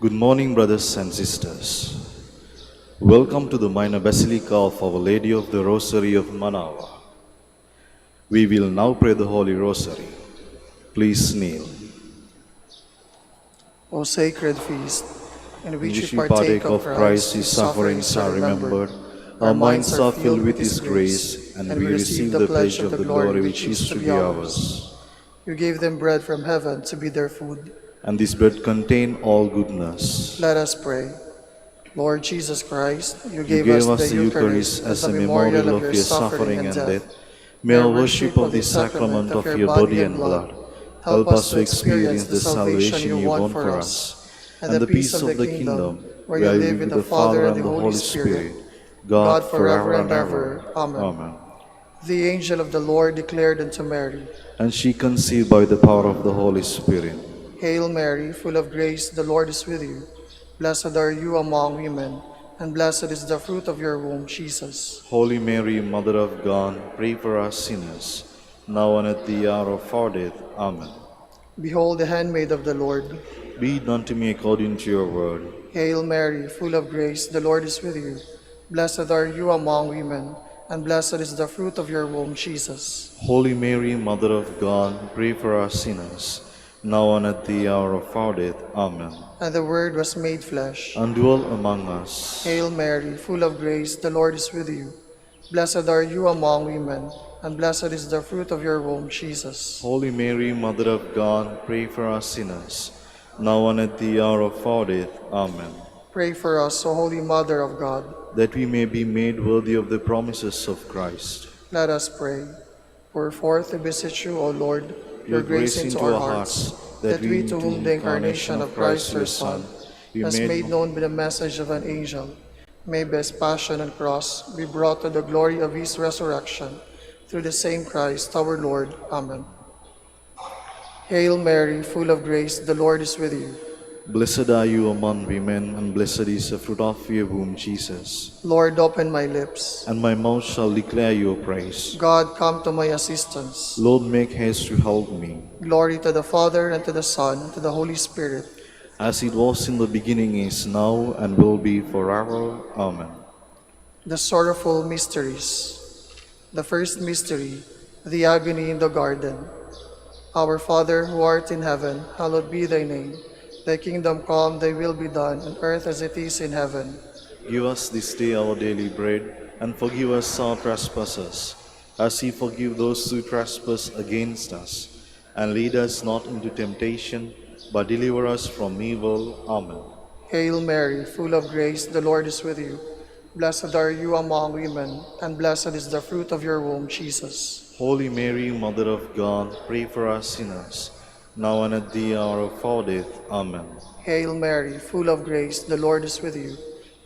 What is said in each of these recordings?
Good morning, brothers and sisters. Welcome to the Minor Basilica of Our Lady of the Rosary of Manaoag. We will now pray the Holy Rosary. Please kneel. O sacred feast, in In which we which we partake partake of of Christ, Christ, his his sufferings are remembered, our our minds minds are are filled filled with with his his grace, and we receive the the pledge pledge of of the the glory glory which which is to be ours. You gave them bread from heaven to be their food. And this bread contain all goodness. Let us pray. Lord Jesus Christ, you You gave us gave the us the Eucharist Eucharist as as a a memorial memorial of of your your suffering suffering and and death. death. May our worship of the this sacrament of your your body and blood help us to experience the salvation you won for us, and the peace of the kingdom, where you live with with the the Father Father and and the the Holy Holy Spirit, Spirit, God forever forever and and ever. ever. Amen. Amen. The angel of the Lord declared unto Mary, And she conceived by the power of the Holy Spirit. Hail Mary, full of grace, the Lord is with you. Blessed are you among women, and blessed is the fruit of your womb, Jesus. Holy Mary, Mother of God, pray for us sinners, now and at the hour of our death. Amen. Behold the handmaid of the Lord. Be it done to me according to your word. Hail Mary, full of grace, the Lord is with you. Blessed are you among women, and blessed is the fruit of your womb, Jesus. Holy Mary, Mother of God, pray for us sinners, now and at the hour of our death. Amen. And the Word was made flesh. And dwell among us. Hail Mary, full of grace, the Lord is with you. Blessed are you among women, and blessed is the fruit of your womb, Jesus. Holy Mary, Mother of God, pray for us sinners, now and at the hour of our death. Amen. Pray for us, O Holy Mother of God. That we may be made worthy of the promises of Christ. Let us pray. Pour forth to beseech you, O Lord, Your grace into our hearts, that we, to whom the incarnation of Christ your Son has made known by the message of an angel, may by his passion and cross be brought to the glory of his resurrection, through the same Christ our Lord. Amen. Hail Mary, full of grace, the Lord is with you. Blessed are you among women, and blessed is the fruit of your womb, Jesus. Lord, open my lips, And my mouth shall declare your praise. God, come to my assistance. Lord, make haste to help me. Glory to the Father, and to the Son, and to the Holy Spirit. As it was in the beginning, is now, and will be forever. Amen. The sorrowful mysteries. The first mystery, the agony in the garden. Our Father, who art in heaven, hallowed be thy name. Thy kingdom come, thy will be done, on earth as it is in heaven. Give us this day our daily bread, and forgive us our trespasses, as we forgive those who trespass against us. And lead us not into temptation, but deliver us from evil. Amen. Hail Mary, full of grace, the Lord is with you. Blessed are you among women, and blessed is the fruit of your womb, Jesus. Holy Mary, Mother of God, pray for us sinners, now and at the hour of our death. Amen. Hail Mary, full of grace, the Lord is with you.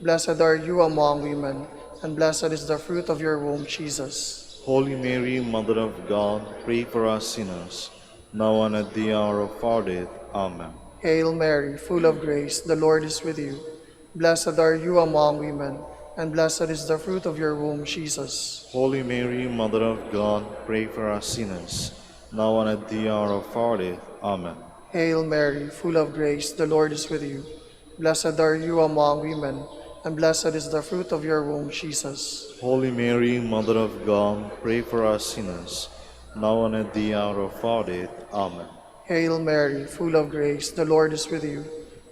Blessed are you among women, and blessed is the fruit of your womb, Jesus. Holy Mary, Mother of God, pray for us sinners, now and at the hour of our death. Amen. Hail Mary, full of grace, the Lord is with you. Blessed are you among women, and blessed is the fruit of your womb, Jesus. Holy Mary, Mother of God, pray for us sinners, now and at the hour of our death. Amen. Hail Mary, full of grace, the Lord is with you. Blessed are you among women, and blessed is the fruit of your womb, Jesus. Holy Mary, Mother of God, pray for us sinners, now and at the hour of our death. Amen. Hail Mary, full of grace, the Lord is with you.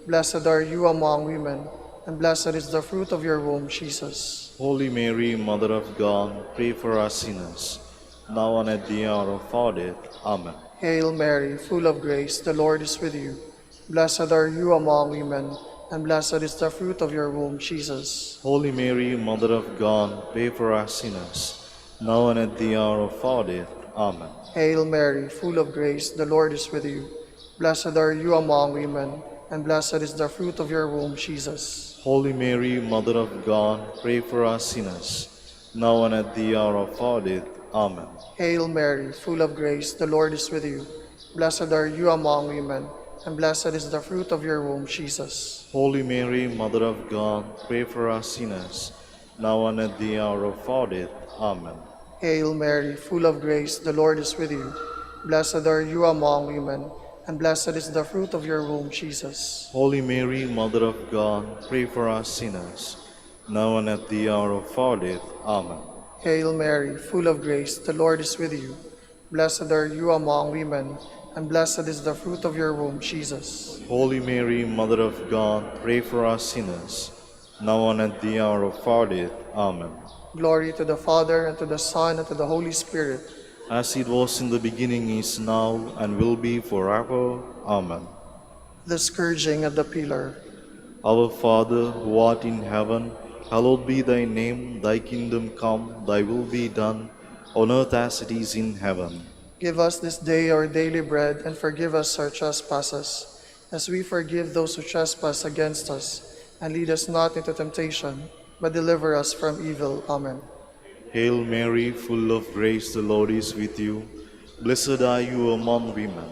Blessed are you among women, and blessed is the fruit of your womb, Jesus. Holy Mary, Mother of God, pray for us sinners, now and at the hour of our death. Amen. Hail Mary, full of grace, the Lord is with you. Blessed are you among women, and blessed is the fruit of your womb, Jesus. Holy Mary, Mother of God, pray for us sinners, now and at the hour of our death. Amen. Hail Mary, full of grace, the Lord is with you. Blessed are you among women, and blessed is the fruit of your womb, Jesus. Holy Mary, Mother of God, pray for us sinners, now and at the hour of our death. Amen. Hail Mary, full of grace, the Lord is with you. Blessed are you among women, and blessed is the fruit of your womb, Jesus. Holy Mary, Mother of God, pray for us sinners, now and at the hour of our death. Amen. Hail Mary, full of grace, the Lord is with you. Blessed are you among women, and blessed is the fruit of your womb, Jesus. Holy Mary, Mother of God, pray for us sinners, now and at the hour of our death. Amen. Hail Mary, full of grace, the Lord is with you. Blessed are you among women, and blessed is the fruit of your womb, Jesus. Holy Mary, Mother of God, pray for us sinners, now and at the hour of our death. Amen. Glory to the Father, and to the Son, and to the Holy Spirit. As it was in the beginning, is now, and will be forever. Amen. The scourging of the pillar. Our Father, who art in heaven, hallowed be thy name. Thy kingdom come, thy will be done, on earth as it is in heaven. Give us this day our daily bread, and forgive us our trespasses, as we forgive those who trespass against us. And lead us not into temptation, but deliver us from evil. Amen. Hail Mary, full of grace, the Lord is with you. Blessed are you among women,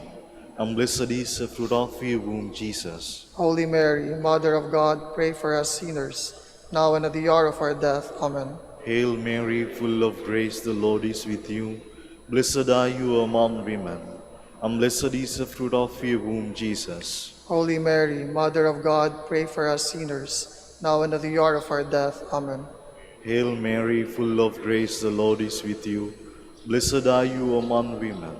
and blessed is the fruit of your womb, Jesus. Holy Mary, Mother of God, pray for us sinners, now and at the hour of our death. Amen. Hail Mary, full of grace, the Lord is with you. Blessed are you among women, and blessed is the fruit of your womb, Jesus. Holy Mary, Mother of God, pray for us sinners, now and at the hour of our death. Amen. Hail Mary, full of grace, the Lord is with you. Blessed are you among women,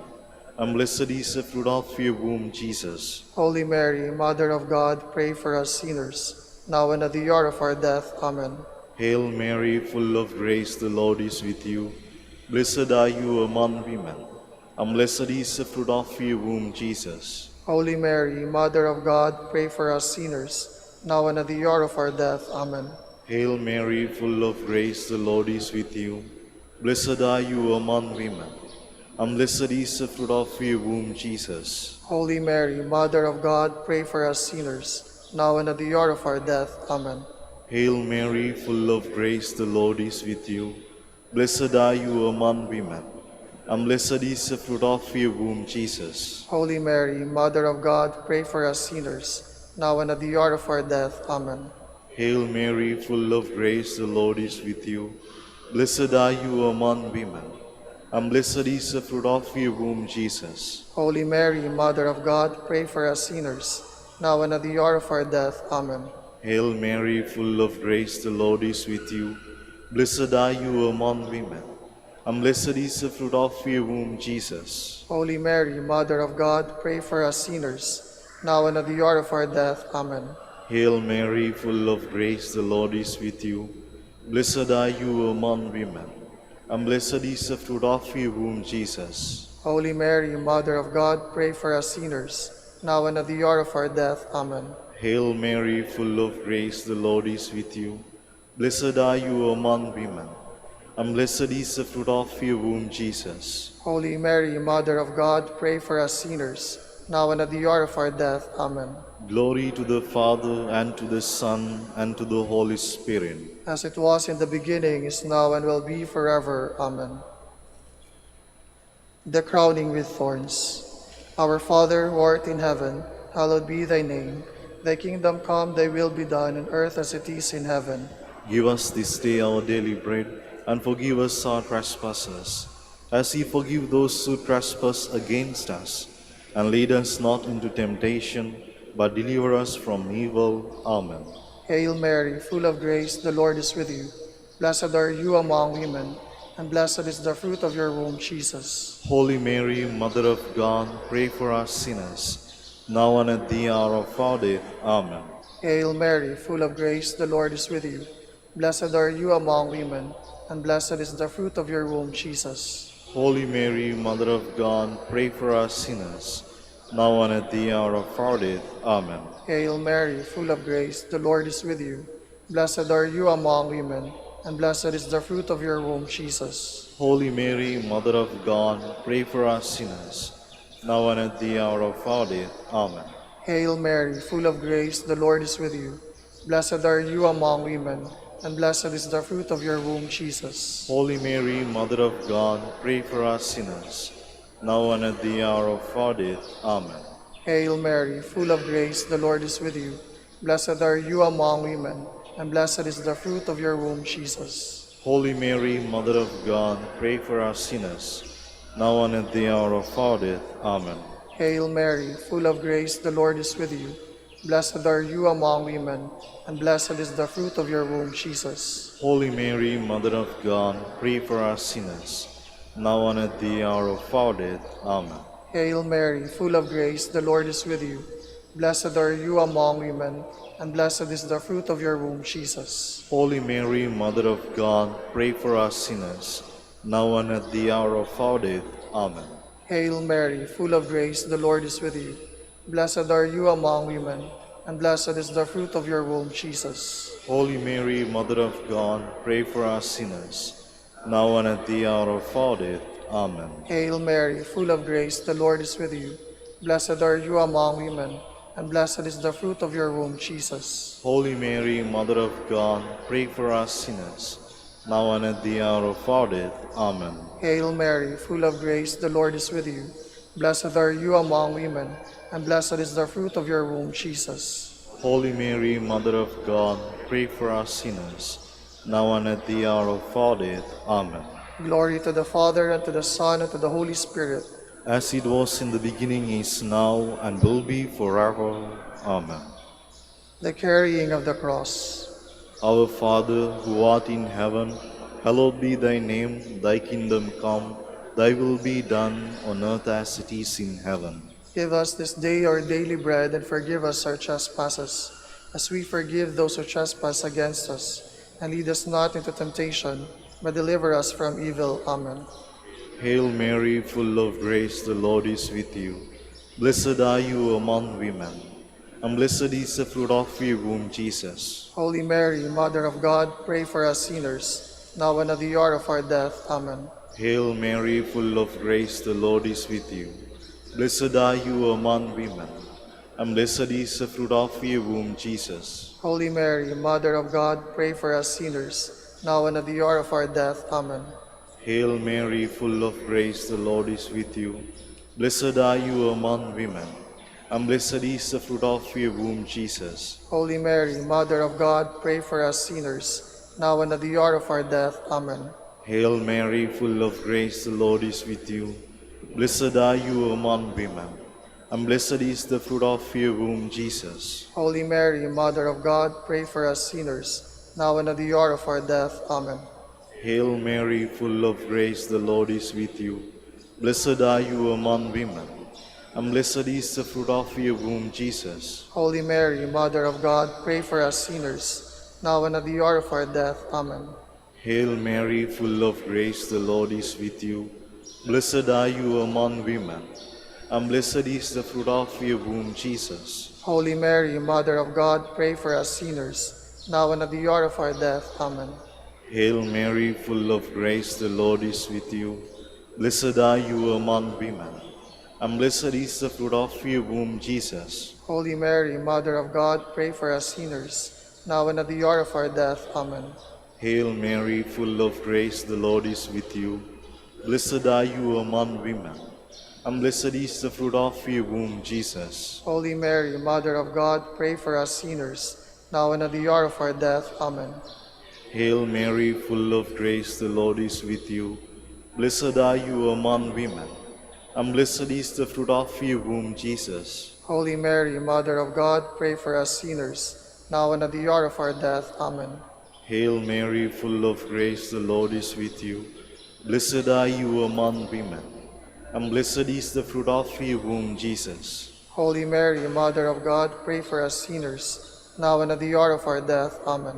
and blessed is the fruit of your womb, Jesus. Holy Mary, Mother of God, pray for us sinners, now and at the hour of our death. Amen. Hail Mary, full of grace, the Lord is with you. Blessed are you among women, and blessed is the fruit of your womb, Jesus. Holy Mary, Mother of God, pray for us sinners, now and at the hour of our death. Amen. Hail Mary, full of grace, the Lord is with you. Blessed are you among women, and blessed is the fruit of your womb, Jesus. Holy Mary, Mother of God, pray for us sinners, now and at the hour of our death. Amen. Hail Mary, full of grace, the Lord is with you. Blessed are you among women, and blessed is the fruit of your womb, Jesus. Holy Mary, Mother of God, pray for us sinners, now and at the hour of our death. Amen. Hail Mary, full of grace, the Lord is with you. Blessed are you among women, and blessed is the fruit of your womb, Jesus. Holy Mary, Mother of God, pray for us sinners, now and at the hour of our death. Amen. Hail Mary, full of grace, the Lord is with you. Blessed are you among women, and blessed is the fruit of your womb, Jesus. Holy Mary, Mother of God, pray for us sinners, now and at the hour of our death. Amen. Hail Mary, full of grace, the Lord is with you. Blessed are you among women, and blessed is the fruit of your womb, Jesus. Holy Mary, Mother of God, pray for us sinners, now and at the hour of our death. Amen. Hail Mary, full of grace, the Lord is with you. Blessed are you among women, and blessed is the fruit of your womb, Jesus. Holy Mary, Mother of God, pray for us sinners, now and at the hour of our death. Amen. Glory to the Father, and to the Son, and to the Holy Spirit. As it was in the beginning, is now, and will be forever. Amen. The crowning with thorns. Our Father, who art in heaven, hallowed be thy name. Thy kingdom come, thy will be done, on earth as it is in heaven. Give us this day our daily bread, and forgive us our trespasses, as we forgive those who trespass against us. And lead us not into temptation, but deliver us from evil. Amen. Hail Mary, full of grace, the Lord is with you. Blessed are you among women, and blessed is the fruit of your womb, Jesus. Holy Mary, Mother of God, pray for us sinners, now and at the hour of our death. Amen. Hail Mary, full of grace, the Lord is with you. Blessed are you among women, and blessed is the fruit of your womb, Jesus. Holy Mary, Mother of God, pray for us sinners, now and at the hour of our death. Amen. Hail Mary, full of grace, the Lord is with you. Blessed are you among women, and blessed is the fruit of your womb, Jesus. Holy Mary, Mother of God, pray for us sinners, now and at the hour of our death. Amen. Hail Mary, full of grace, the Lord is with you. Blessed are you among women, and blessed is the fruit of your womb, Jesus. Holy Mary, Mother of God, pray for us sinners, now and at the hour of our death. Amen. Hail Mary, full of grace, the Lord is with you. Blessed are you among women, and blessed is the fruit of your womb, Jesus. Holy Mary, Mother of God, pray for us sinners, now and at the hour of our death. Amen. Hail Mary, full of grace, the Lord is with you. Blessed are you among women, and blessed is the fruit of your womb, Jesus. Holy Mary, Mother of God, pray for us sinners, now and at the hour of our death. Amen. Hail Mary, full of grace, the Lord is with you. Blessed are you among women, and blessed is the fruit of your womb, Jesus. Holy Mary, Mother of God, pray for us sinners, now and at the hour of our death. Amen. Hail Mary, full of grace, the Lord is with you. Blessed are you among women, and blessed is the fruit of your womb, Jesus. Holy Mary, Mother of God, pray for us sinners, now and at the hour of our death. Amen. Hail Mary, full of grace, the Lord is with you. Blessed are you among women, and blessed is the fruit of your womb, Jesus. Holy Mary, Mother of God, pray for us sinners, now and at the hour of our death. Amen. Hail Mary, full of grace, the Lord is with you. Blessed are you among women, and blessed is the fruit of your womb, Jesus. Holy Mary, Mother of God, pray for us sinners, now and at the hour of our death. Amen. Glory to the Father, and to the Son, and to the Holy Spirit. As it was in the beginning, is now, and will be forever. Amen. The carrying of the cross. Our Father, who art in heaven, hallowed be thy name. Thy kingdom come, thy will be done on earth as it is in heaven. Give us this day our daily bread, and forgive us our trespasses, as we forgive those who trespass against us. And lead us not into temptation, but deliver us from evil. Amen. Hail Mary, full of grace, the Lord is with you. Blessed are you among women, and blessed is the fruit of your womb, Jesus. Holy Mary, Mother of God, pray for us sinners, now and at the hour of our death. Amen. Hail Mary, full of grace, the Lord is with you. Blessed are you among women, and blessed is the fruit of your womb, Jesus. Holy Mary, Mother of God, pray for us sinners, now and at the hour of our death. Amen. Hail Mary, full of grace, the Lord is with you. Blessed are you among women, and blessed is the fruit of your womb, Jesus. Holy Mary, Mother of God, pray for us sinners, now and at the hour of our death. Amen. Hail Mary, full of grace, the Lord is with you. Blessed are you among women, and blessed is the fruit of your womb, Jesus. Holy Mary, Mother of God, pray for us sinners, now and at the hour of our death. Amen. Hail Mary, full of grace, the Lord is with you. Blessed are you among women, and blessed is the fruit of your womb, Jesus. Holy Mary, Mother of God, pray for us sinners, now and at the hour of our death. Amen. Hail Mary, full of grace, the Lord is with you. Blessed are you among women, and blessed is the fruit of your womb, Jesus. Holy Mary, Mother of God, pray for us sinners, now and at the hour of our death. Amen. Hail Mary, full of grace, the Lord is with you. Blessed are you among women, and blessed is the fruit of your womb, Jesus. Holy Mary, Mother of God, pray for us sinners, now and at the hour of our death. Amen. Hail Mary, full of grace, the Lord is with you. Blessed are you among women, and blessed is the fruit of your womb, Jesus. Holy Mary, Mother of God, pray for us sinners, now and at the hour of our death. Amen. Hail Mary, full of grace, the Lord is with you. Blessed are you among women, and blessed is the fruit of your womb, Jesus. Holy Mary, Mother of God, pray for us sinners, now and at the hour of our death. Amen. Hail Mary, full of grace, the Lord is with you. Blessed are you among women, and blessed is the fruit of your womb, Jesus. Holy Mary, Mother of God, pray for us sinners, now and at the hour of our death. Amen.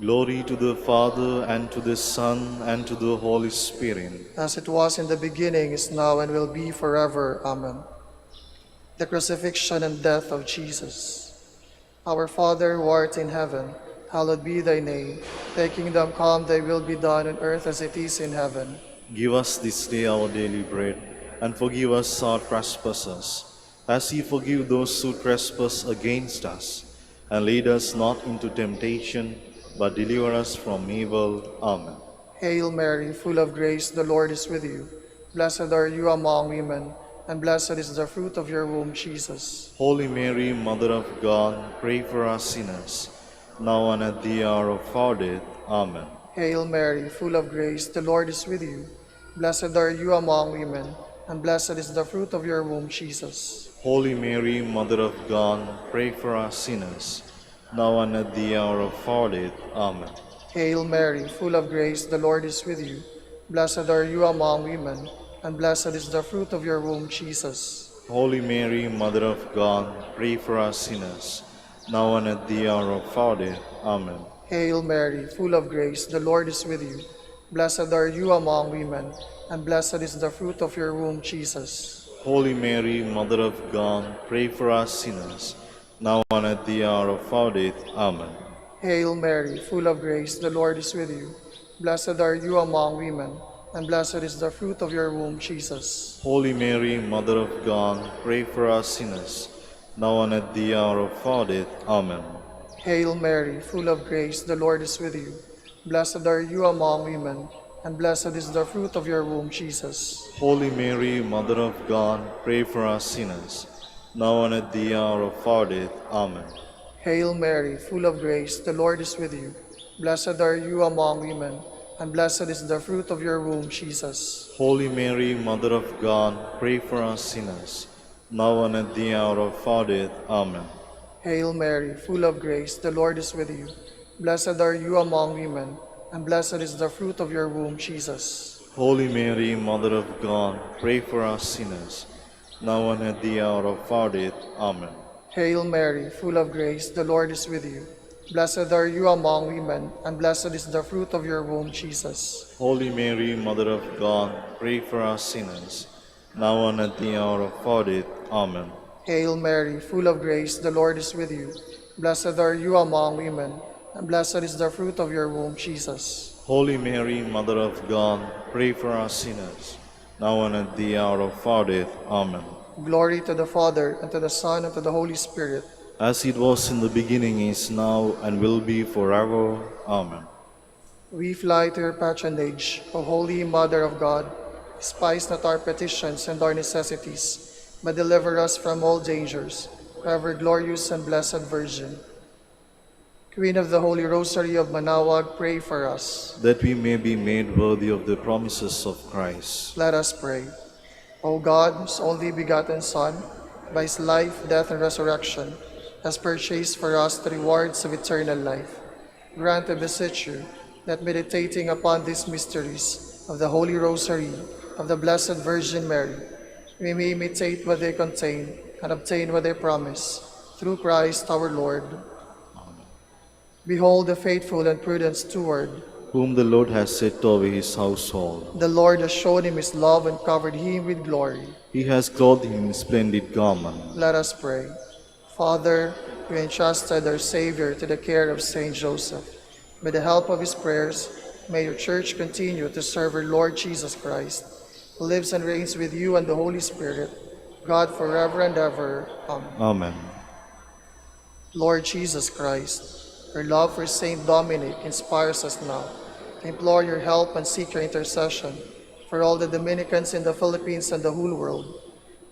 Glory to the Father, and to the Son, and to the Holy Spirit. As it was in the beginning, is now, and will be forever. Amen. The crucifixion and death of Jesus. Our Father, who art in heaven, hallowed be thy name. Thy kingdom come, thy will be done on earth as it is in heaven. Give us this day our daily bread, and forgive us our trespasses, as we forgive those who trespass against us. And lead us not into temptation, but deliver us from evil. Amen. Hail Mary, full of grace, the Lord is with you. Blessed are you among women, and blessed is the fruit of your womb, Jesus. Holy Mary, Mother of God, pray for us sinners, now and at the hour of our death. Amen. Hail Mary, full of grace, the Lord is with you. Blessed are you among women, and blessed is the fruit of your womb, Jesus. Holy Mary, Mother of God, pray for us sinners, now and at the hour of our death. Amen. Hail Mary, full of grace, the Lord is with you. Blessed are you among women, and blessed is the fruit of your womb, Jesus. Holy Mary, Mother of God, pray for us sinners, now and at the hour of our death. Amen. Hail Mary, full of grace, the Lord is with you. Blessed are you among women, and blessed is the fruit of your womb, Jesus. Holy Mary, Mother of God, pray for us sinners, now and at the hour of our death. Amen. Hail Mary, full of grace, the Lord is with you. Blessed are you among women, and blessed is the fruit of your womb, Jesus. Holy Mary, Mother of God, pray for us sinners, now and at the hour of our death. Amen. Hail Mary, full of grace, the Lord is with you. Blessed are you among women, and blessed is the fruit of your womb, Jesus. Holy Mary, Mother of God, pray for us sinners, now and at the hour of our death. Amen. Hail Mary, full of grace, the Lord is with you. Blessed are you among women, and blessed is the fruit of your womb, Jesus. Holy Mary, Mother of God, pray for us sinners, now and at the hour of our death. Amen. Hail Mary, full of grace, the Lord is with you. Blessed are you among women, and blessed is the fruit of your womb, Jesus. Holy Mary, Mother of God, pray for us sinners, now and at the hour of our death. Amen. Hail Mary, full of grace, the Lord is with you. Blessed are you among women, and blessed is the fruit of your womb, Jesus. Holy Mary, Mother of God, pray for us sinners, now and at the hour of our death. Amen. Hail Mary, full of grace, the Lord is with you. Blessed are you among women, and blessed is the fruit of your womb, Jesus. Holy Mary, Mother of God, pray for us sinners, now and at the hour of our death. Amen. Glory to the Father, and to the Son, and to the Holy Spirit. As it was in the beginning, is now, and will be forever. Amen. We fly to your patronage, O Holy Mother of God. Despise not our petitions and our necessities, but deliver us from all dangers, ever glorious and blessed Virgin. Queen of the Holy Rosary of Manaoag, pray for us. That we may be made worthy of the promises of Christ. Let us pray. O God, whose only begotten Son, by his life, death, and resurrection, has purchased for us the rewards of eternal life, grant, I beseech you, that meditating upon these mysteries of the Holy Rosary of the Blessed Virgin Mary, we may imitate what they contain and obtain what they promise, through Christ our Lord. Behold the faithful and prudent steward, whom the Lord has set over his household. the Lord has shown him his love and covered him with glory. He has clothed him in splendid garment. Let us pray. Father, you entrusted our Savior to the care of Saint Joseph. By the help of his prayers, may your church continue to serve our Lord Jesus Christ, who lives and reigns with you and the Holy Spirit, God forever and ever. Amen. Amen. Lord Jesus Christ, your love for Saint Dominic inspires us now to implore your help and seek your intercession for all the Dominicans in the Philippines and the whole world.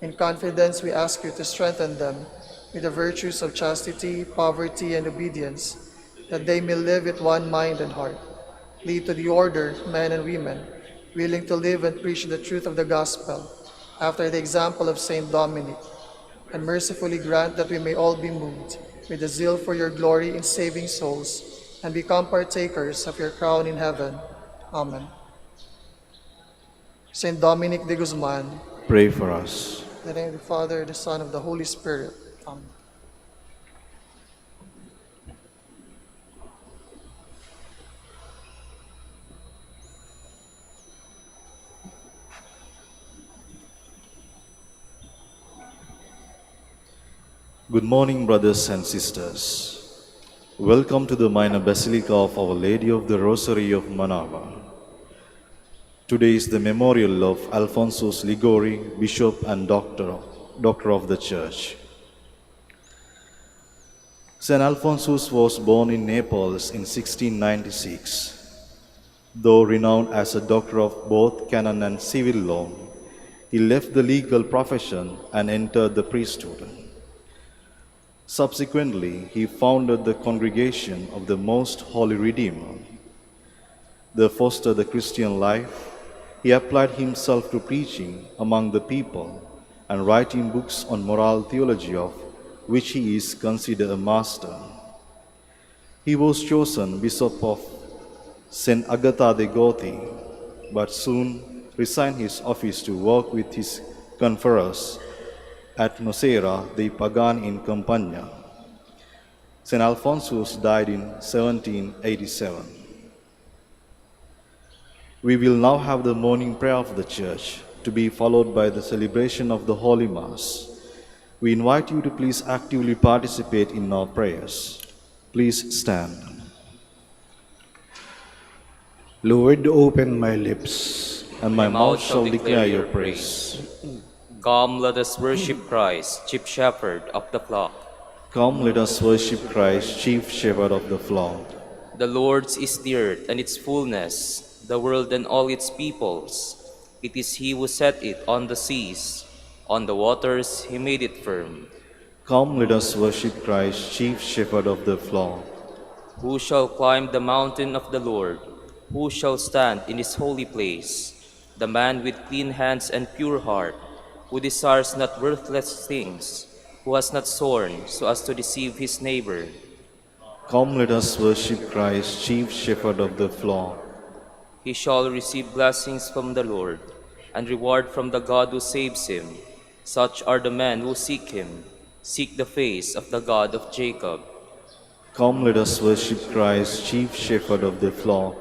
In confidence, we ask you to strengthen them with the virtues of chastity, poverty, and obedience, that they may live with one mind and heart. Lead to the order men and women, willing to live and preach the truth of the gospel, after the example of Saint Dominic, and mercifully grant that we may all be moved with the zeal for your glory in saving souls, and become partakers of your crown in heaven. Amen. Saint Dominic de Guzman, Pray for us. in the name of the Father, the Son, and the Holy Spirit. Amen. Good morning, brothers and sisters. Welcome to the minor basilica of Our Lady of the Rosary of Manaoag. Today is the memorial of Alphonsus Liguori, Bishop and Doctor of the Church. Saint Alphonsus was born in Naples in 1696. Though renowned as a doctor of both canon and civil law, he left the legal profession and entered the priesthood. Subsequently, he founded the Congregation of the Most Holy Redeemer. They foster the Christian life, He applied himself to preaching among the people and writing books on moral theology, of which he is considered a master. He was chosen Bishop of St. Agatha de Gothi, but soon resigned his office to work with his confreres at Nocera de Pagan in Campania. St. Alphonsus died in 1787. We will now have the morning prayer of the Church, to be followed by the celebration of the Holy Mass. We invite you to please actively participate in our prayers. Please stand. Lord, open my lips, And my mouth shall declare your praise. Come, let us worship Christ, chief shepherd of the flock. Come, let us worship Christ, chief shepherd of the flock. The Lord's is the earth and its fullness, the world and all its peoples. It is he who set it on the seas, on the waters he made it firm. Come, let us worship Christ, chief shepherd of the flock. Who shall climb the mountain of the Lord? Who shall stand in his holy place? The man with clean hands and pure heart, who desires not worthless things, who has not sworn so as to deceive his neighbor. Come, let us worship Christ, chief shepherd of the flock. He shall receive blessings from the Lord, and reward from the God who saves him. Such are the men who seek him, seek the face of the God of Jacob. Come, let us worship Christ, chief shepherd of the flock.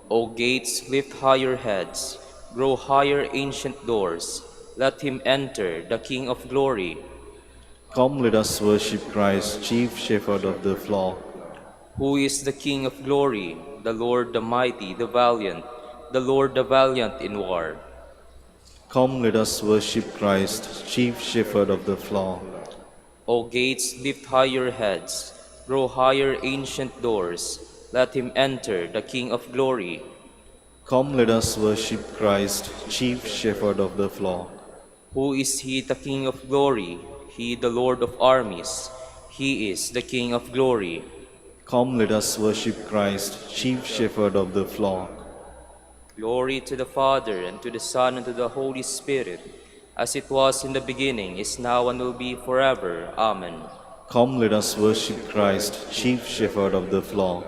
O gates, lift higher heads, grow higher ancient doors. Let him enter, the King of glory. Come, let us worship Christ, chief shepherd of the flock. Who is the King of glory? The Lord the mighty, the valiant, the Lord the valiant in war. Come, let us worship Christ, chief shepherd of the flock. O gates, lift higher heads, grow higher ancient doors. Let him enter, the King of glory. Come, let us worship Christ, chief shepherd of the flock. Who is he, the King of glory? He, the Lord of armies. He is the King of glory. Come, let us worship Christ, chief shepherd of the flock. Glory to the Father, and to the Son, and to the Holy Spirit, as it was in the beginning, is now, and will be forever. Amen. Come, let us worship Christ, chief shepherd of the flock.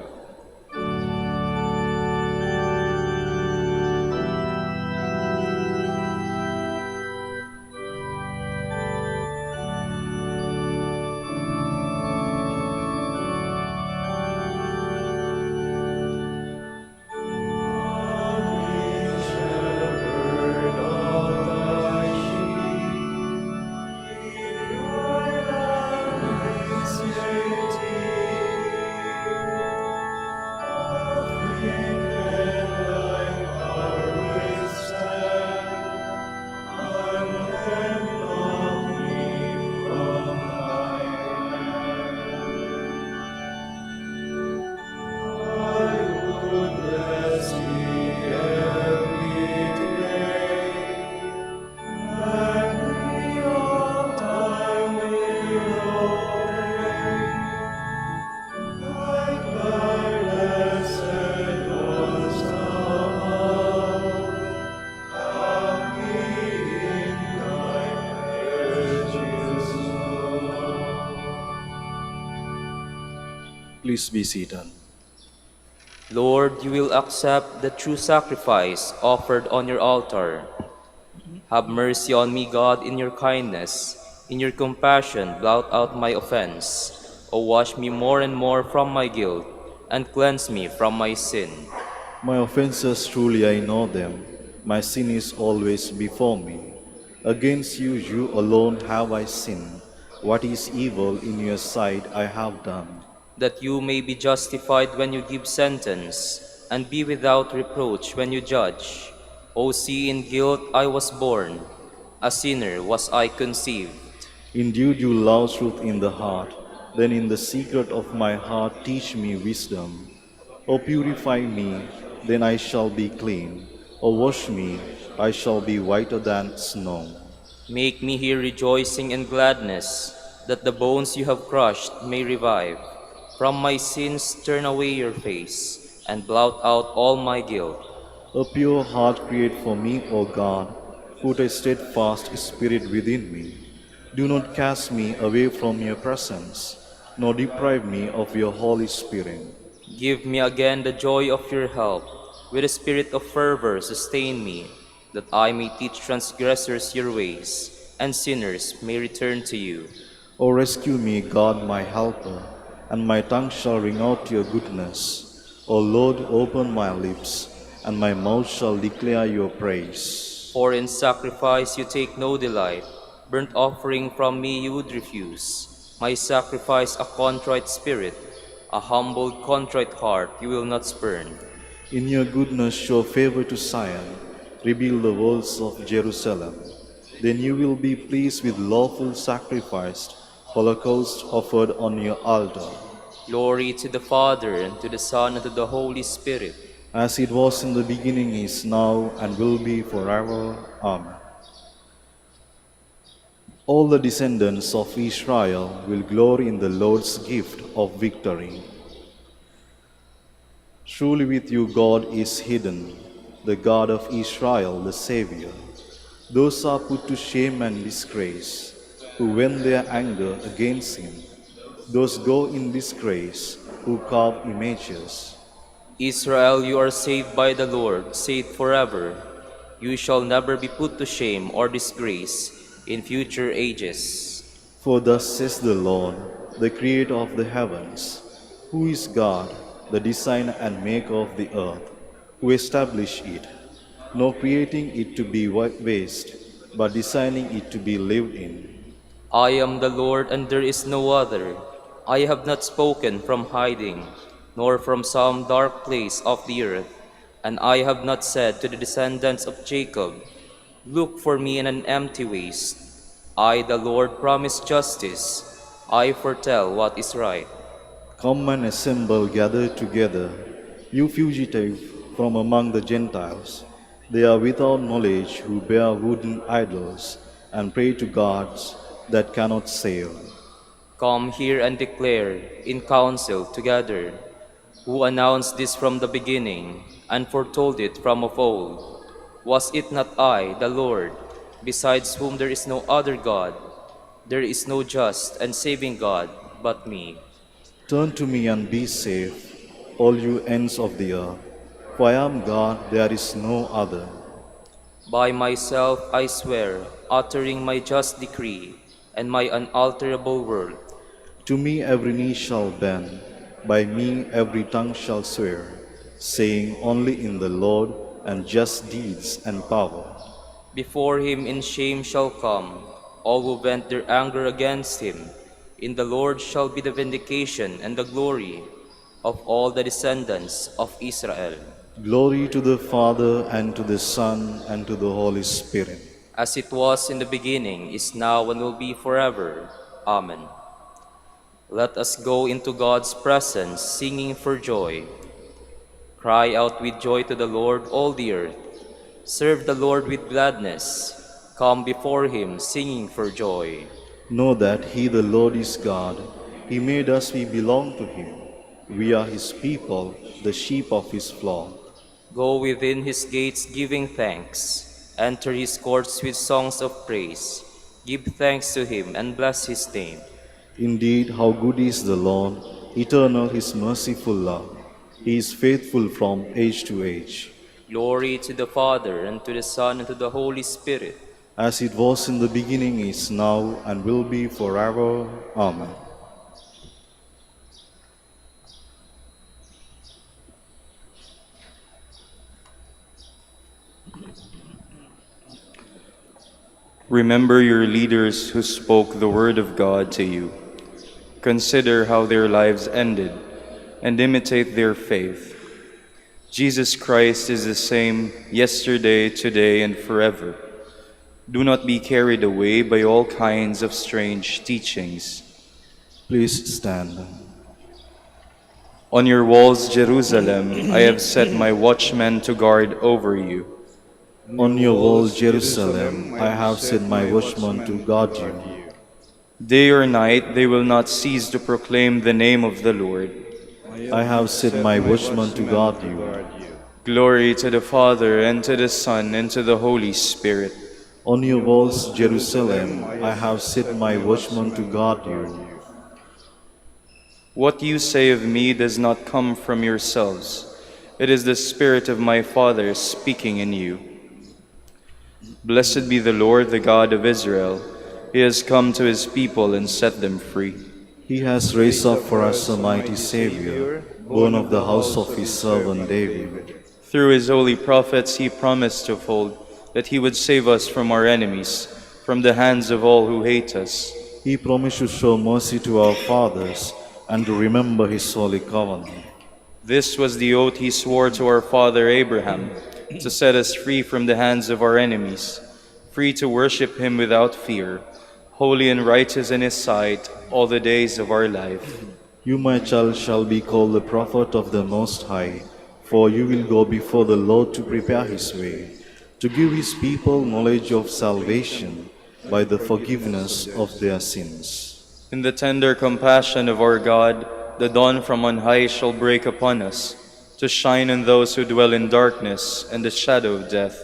Please be seated. Lord, you will accept the true sacrifice offered on your altar. Have mercy on me, God, in your kindness. In your compassion, blot out my offense. O wash me more and more from my guilt, and cleanse me from my sin. My offenses truly I know them. My sin is always before me. Against you, you alone have I sinned. What is evil in your sight I have done. That you may be justified when you give sentence, and be without reproach when you judge. O see, in guilt I was born, a sinner was I conceived. Indeed, you love truth in the heart. Then in the secret of my heart teach me wisdom. O purify me, then I shall be clean. O wash me, I shall be whiter than snow. Make me hear rejoicing and gladness, that the bones you have crushed may revive. From my sins turn away your face, and blot out all my guilt. A pure heart create for me, O God. Put a steadfast spirit within me. Do not cast me away from your presence, nor deprive me of your Holy Spirit. Give me again the joy of your help. With a spirit of fervor sustain me, that I may teach transgressors your ways, and sinners may return to you. O rescue me, God my helper, and my tongue shall ring out your goodness. O Lord, open my lips, and my mouth shall declare your praise. For in sacrifice you take no delight, burnt offering from me you would refuse. My sacrifice a contrite spirit, a humble contrite heart you will not spurn. In your goodness show favor to Zion, rebuild the walls of Jerusalem. Then you will be pleased with lawful sacrifice, holocaust offered on your altar. Glory to the Father, and to the Son, and to the Holy Spirit. As it was in the beginning, is now, and will be forever. Amen. All the descendants of Israel will glory in the Lord's gift of victory. Truly with you God is hidden, the God of Israel, the Savior. Those are put to shame and disgrace, who vent their anger against him. Those go in disgrace, who carve images. Israel, you are saved by the Lord, saved forever. You shall never be put to shame or disgrace in future ages. For thus says the Lord, the Creator of the heavens, who is God, the designer and maker of the earth, who established it, not creating it to be waste, but designing it to be lived in. I am the Lord, and there is no other. I have not spoken from hiding, nor from some dark place of the earth, and I have not said to the descendants of Jacob, look for me in an empty waste. I, the Lord, promise justice. I foretell what is right. Come and assemble, gather together, you fugitive from among the Gentiles. They are without knowledge who bear wooden idols and pray to gods that cannot save. Come here and declare in council together, who announced this from the beginning and foretold it from of old. Was it not I, the Lord, besides whom there is no other God? There is no just and saving God but me. Turn to me and be safe, all you ends of the earth, for I am God, there is no other. By myself I swear, uttering my just decree and my unalterable word. To me every knee shall bend, by me every tongue shall swear, saying only in the Lord and just deeds and power. Before him in shame shall come all who vent their anger against him. In the Lord shall be the vindication and the glory of all the descendants of Israel. Glory to the Father, and to the Son, and to the Holy Spirit. As it was in the beginning, is now, and will be forever. Amen. Let us go into God's presence, singing for joy. Cry out with joy to the Lord, all the earth. Serve the Lord with gladness. Come before him, singing for joy. Know that he, the Lord, is God. He made us, we belong to him. We are his people, the sheep of his flock. Go within his gates giving thanks. Enter his courts with songs of praise. Give thanks to him and bless his name. Indeed, how good is the Lord, eternal his merciful love. He is faithful from age to age. Glory to the Father, and to the Son, and to the Holy Spirit. As it was in the beginning, is now, and will be forever. Amen. Remember your leaders who spoke the word of God to you. Consider how their lives ended, and imitate their faith. Jesus Christ is the same yesterday, today, and forever. Do not be carried away by all kinds of strange teachings. Please stand. On your walls, Jerusalem, I have set my watchmen to guard over you. On your walls, Jerusalem, I have set my watchmen to guard you. Day or night they will not cease to proclaim the name of the Lord. I have set my watchmen to guard you. Glory to the Father, and to the Son, and to the Holy Spirit. On your walls, Jerusalem, I have set my watchman to guard you. What you say of me does not come from yourselves. It is the Spirit of my Father speaking in you. Blessed be the Lord, the God of Israel. He has come to his people and set them free. He has raised up for us a mighty Savior, born of the house of his servant David. Through his holy prophets he promised of old that he would save us from our enemies, from the hands of all who hate us. He promised to show mercy to our fathers and to remember his holy covenant. This was the oath he swore to our father Abraham, to set us free from the hands of our enemies, free to worship him without fear, holy and righteous in his sight all the days of our life. You, my child, shall be called the prophet of the Most High, for you will go before the Lord to prepare his way, to give his people knowledge of salvation by the forgiveness of their sins. In the tender compassion of our God, the dawn from on high shall break upon us, to shine on those who dwell in darkness and the shadow of death,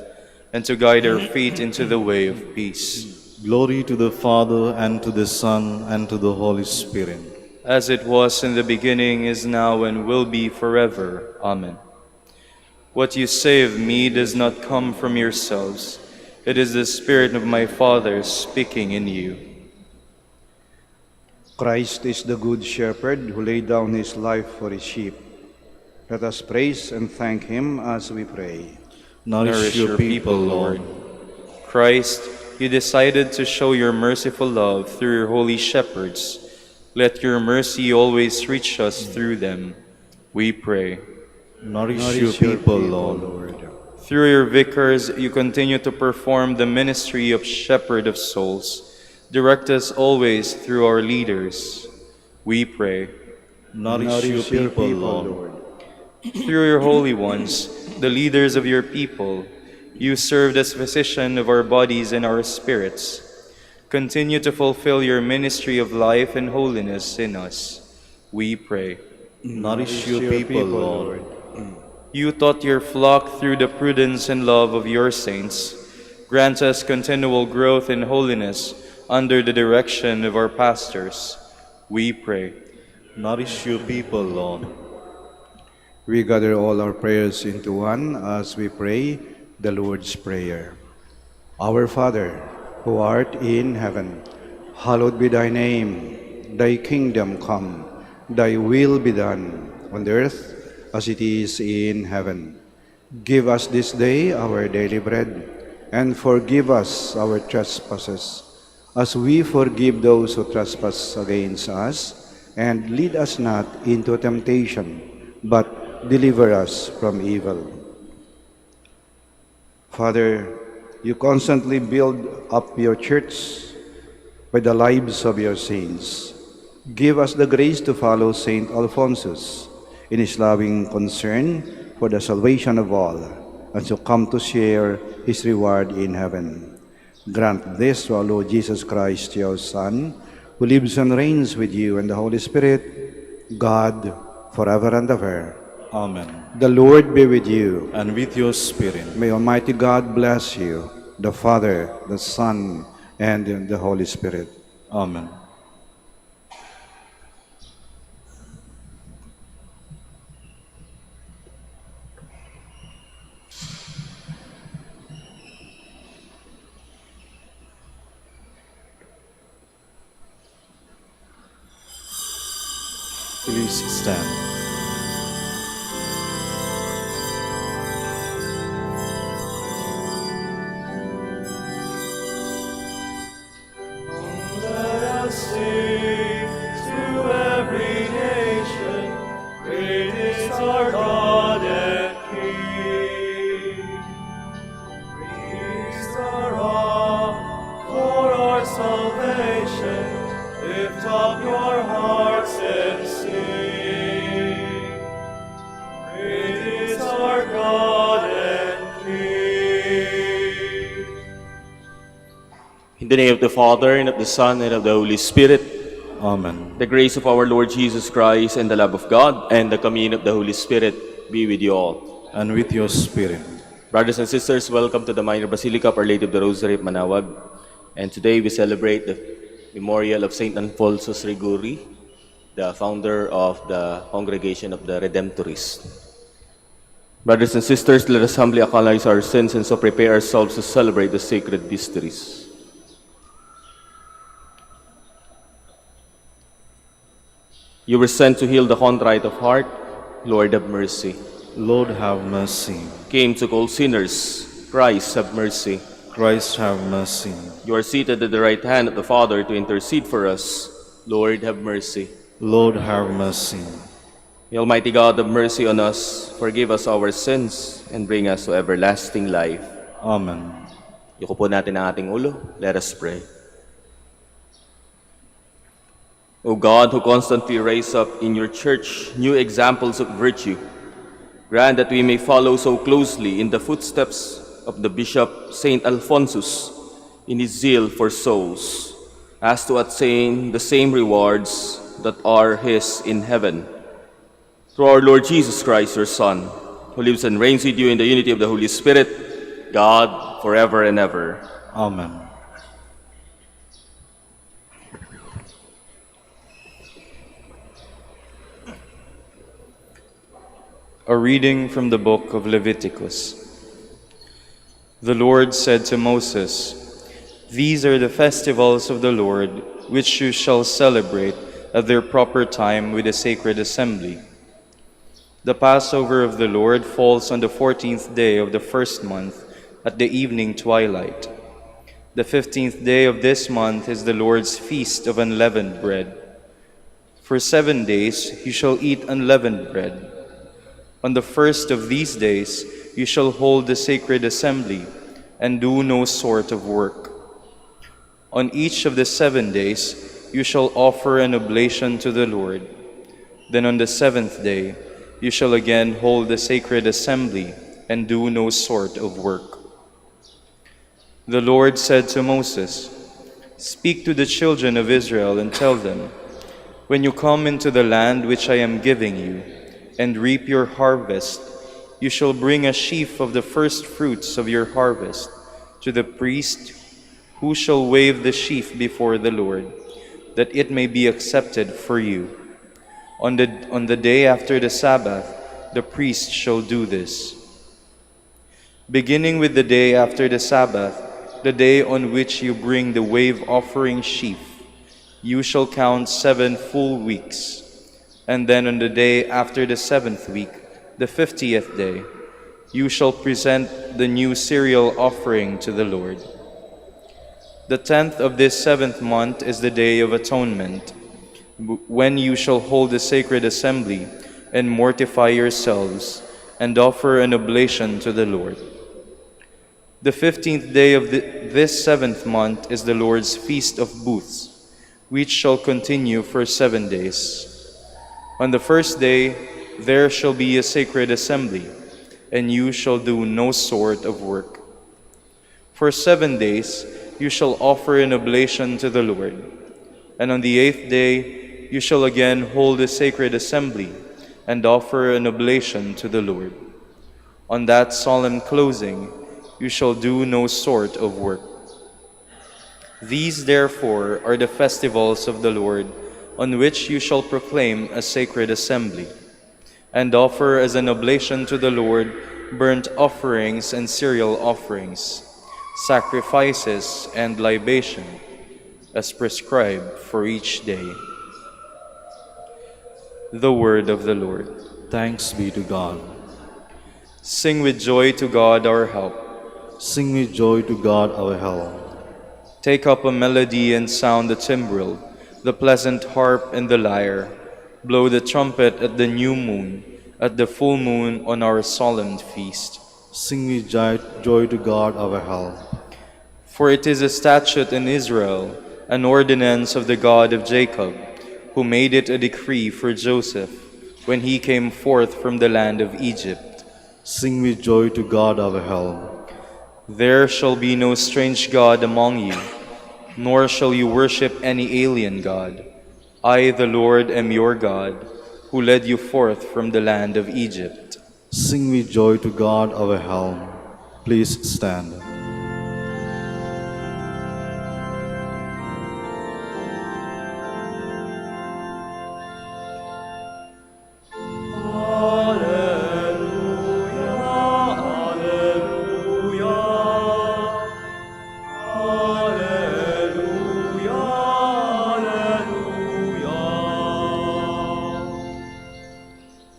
and to guide our feet into the way of peace. Glory to the Father, and to the Son, and to the Holy Spirit. As it was in the beginning, is now, and will be forever. Amen. What you say of me does not come from yourselves. It is the Spirit of my Father speaking in you. Christ is the good shepherd who laid down his life for his sheep. Let us praise and thank him as we pray. Nourish your people, Lord. Christ, you decided to show your merciful love through your holy shepherds. Let your mercy always reach us through them, we pray. Nourish your people, Lord. Through your vicars, you continue to perform the ministry of shepherd of souls. Direct us always through our leaders, we pray. Nourish your people, Lord. Through your holy ones, the leaders of your people, you served as physician of our bodies and our spirits. Continue to fulfill your ministry of life and holiness in us, we pray. Nourish your people, Lord. You taught your flock through the prudence and love of your saints. Grant us continual growth in holiness under the direction of our pastors, we pray. Nourish your people, Lord. We gather all our prayers into one as we pray the Lord's Prayer. Our Father, who art in heaven, hallowed be thy name. Thy kingdom come, thy will be done, on earth as it is in heaven. Give us this day our daily bread, and forgive us our trespasses, as we forgive those who trespass against us. And lead us not into temptation, but deliver us from evil. Father, you constantly build up your church by the lives of your saints. Give us the grace to follow Saint Alphonsus in his loving concern for the salvation of all, and to come to share his reward in heaven. Grant this to our Lord Jesus Christ, your Son, who lives and reigns with you and the Holy Spirit, God, forever and ever. Amen. The Lord be with you. And with your spirit. May Almighty God bless you, the Father, the Son, and the Holy Spirit. Amen. Please stand. In the name of the Father, and of the Son, and of the Holy Spirit. Amen. The grace of our Lord Jesus Christ, and the love of God, and the communion of the Holy Spirit be with you all. and with your spirit. Brothers and sisters, welcome to the Minor Basilica of Our Lady of the Rosary of Manaoag. And today we celebrate the memorial of Saint Alphonsus Liguori, the founder of the Congregation of the Redemptorists. Brothers and sisters, let us humbly acknowledge our sins and so prepare ourselves to celebrate the sacred mysteries. You were sent to heal the contrite of heart. Lord, have mercy. Lord, have mercy. Came to call sinners. Christ, have mercy. Christ, have mercy. You are seated at the right hand of the Father to intercede for us. Lord, have mercy. Lord, have mercy. The Almighty God have mercy on us, forgive us our sins, and bring us to everlasting life. Amen. Yuko po natin ang ating ulo. Let us pray. O God, who constantly raise up in your church new examples of virtue, grant that we may follow so closely in the footsteps of the Bishop Saint Alphonsus in his zeal for souls, as to attain the same rewards that are his in heaven. Through our Lord Jesus Christ, your Son, who lives and reigns with you in the unity of the Holy Spirit, God, forever and ever. Amen. A reading from the book of Leviticus. The Lord said to Moses, "These are the festivals of the Lord, which you shall celebrate at their proper time with a sacred assembly. The Passover of the Lord falls on the 14th day of the first month at the evening twilight. The 15th day of this month is the Lord's feast of unleavened bread. For 7 days you shall eat unleavened bread. On the first of these days you shall hold the sacred assembly and do no sort of work. On each of the 7 days you shall offer an oblation to the Lord. Then on the 7th day you shall again hold the sacred assembly and do no sort of work." The Lord said to Moses, "Speak to the children of Israel and tell them, when you come into the land which I am giving you, and reap your harvest, you shall bring a sheaf of the first fruits of your harvest to the priest, who shall wave the sheaf before the Lord, that it may be accepted for you. On the day after the Sabbath, the priest shall do this. Beginning with the day after the Sabbath, the day on which you bring the wave offering sheaf, you shall count 7 full weeks. And then on the day after the 7th week, the 50th day, you shall present the new cereal offering to the Lord. The 10th of this 7th month is the Day of Atonement, when you shall hold a sacred assembly and mortify yourselves and offer an oblation to the Lord. The 15th day of this 7th month is the Lord's Feast of Booths, which shall continue for 7 days. On the first day there shall be a sacred assembly, and you shall do no sort of work. For 7 days you shall offer an oblation to the Lord, and on the 8th day you shall again hold a sacred assembly and offer an oblation to the Lord. On that solemn closing you shall do no sort of work. These therefore are the festivals of the Lord, on which you shall proclaim a sacred assembly, and offer as an oblation to the Lord burnt offerings and cereal offerings, sacrifices and libation, as prescribed for each day." The word of the Lord. Thanks be to God. Sing with joy to God our help. Sing with joy to God our help. Take up a melody and sound the timbrel, the pleasant harp and the lyre. Blow the trumpet at the new moon, at the full moon on our solemn feast. Sing with joy to God our help. For it is a statute in Israel, an ordinance of the God of Jacob, who made it a decree for Joseph when he came forth from the land of Egypt. Sing with joy to God our help. There shall be no strange God among you, nor shall you worship any alien god. I, the Lord, am your God, who led you forth from the land of Egypt. Sing with joy to God our helm. Please stand.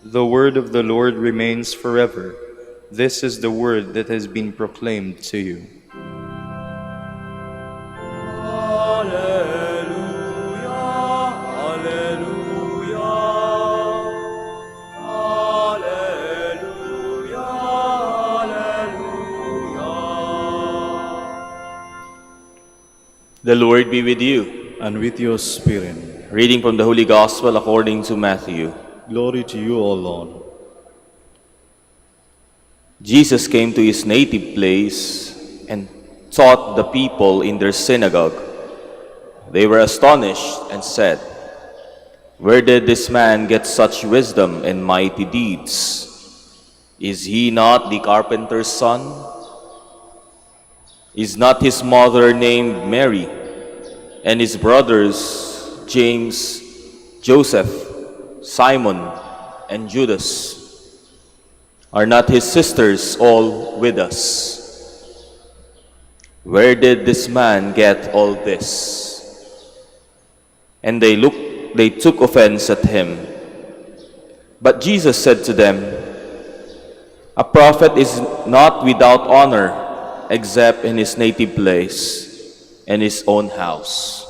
The word of the Lord remains forever. This is the word that has been proclaimed to you. The Lord be with you. And with your spirit. Reading from the Holy Gospel according to Matthew. Glory to you, O Lord. Jesus came to his native place and taught the people in their synagogue. They were astonished and said, "Where did this man get such wisdom and mighty deeds? Is he not the carpenter's son? Is not his mother named Mary, and his brothers James, Joseph, Simon, and Judas? Are not his sisters all with us? Where did this man get all this?" And they took offense at him. But Jesus said to them, "A prophet is not without honor except in his native place and his own house."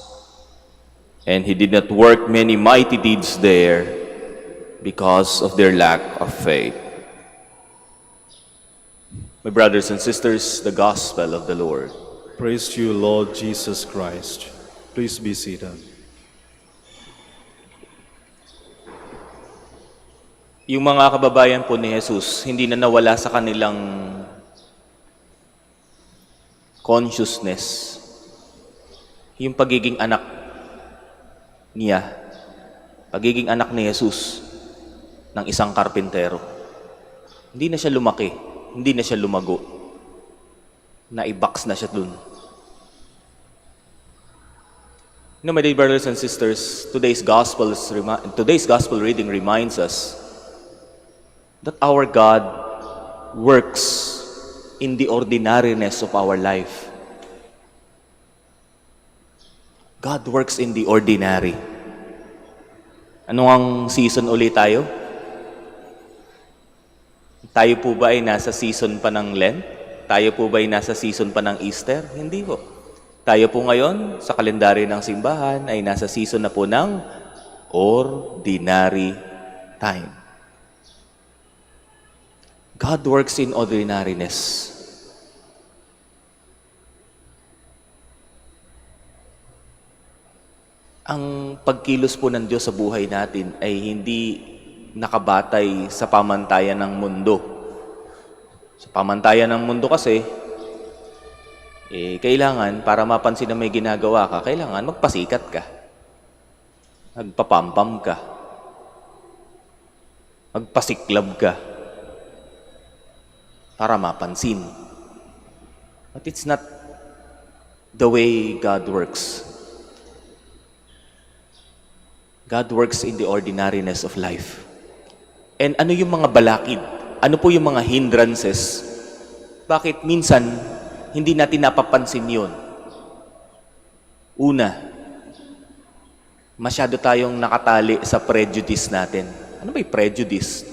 And he did not work many mighty deeds there because of their lack of faith. My brothers and sisters, the Gospel of the Lord. Praise to you, Lord Jesus Christ. Please be seated. Yung mga kababayan po ni Jesus, hindi na nawala sa kanilang consciousness yung pagiging anak niya, pagiging anak ni Jesus ng isang karpintero. Hindi na siya lumaki, hindi na siya lumago, naibox na siya dun. You know, my dear brothers and sisters, today's gospel reading reminds us that our God works in the ordinariness of our life. God works in the ordinary. Ano ang season ulit tayo? Tayo po ba ay nasa season pa ng Lent? Tayo po ba ay nasa season pa ng Easter? Hindi po. Tayo po ngayon, sa kalendaryo ng simbahan, ay nasa season na po ng ordinary time. God works in ordinariness. Ang pagkilos po ng Diyos sa buhay natin ay hindi nakabatay sa pamantayan ng mundo. Sa pamantayan ng mundo kasi, kailangan, para mapansin na may ginagawa ka, kailangan magpasikat ka. Magpapampam ka. Magpasiklab ka. Para mapansin. But it's not the way God works. God works in the ordinariness of life. And ano yung mga balakid? Ano po yung mga hindrances? Bakit minsan hindi natin napapansin yun? Una, masyado tayong nakatali sa prejudice natin. Ano ba yung prejudice?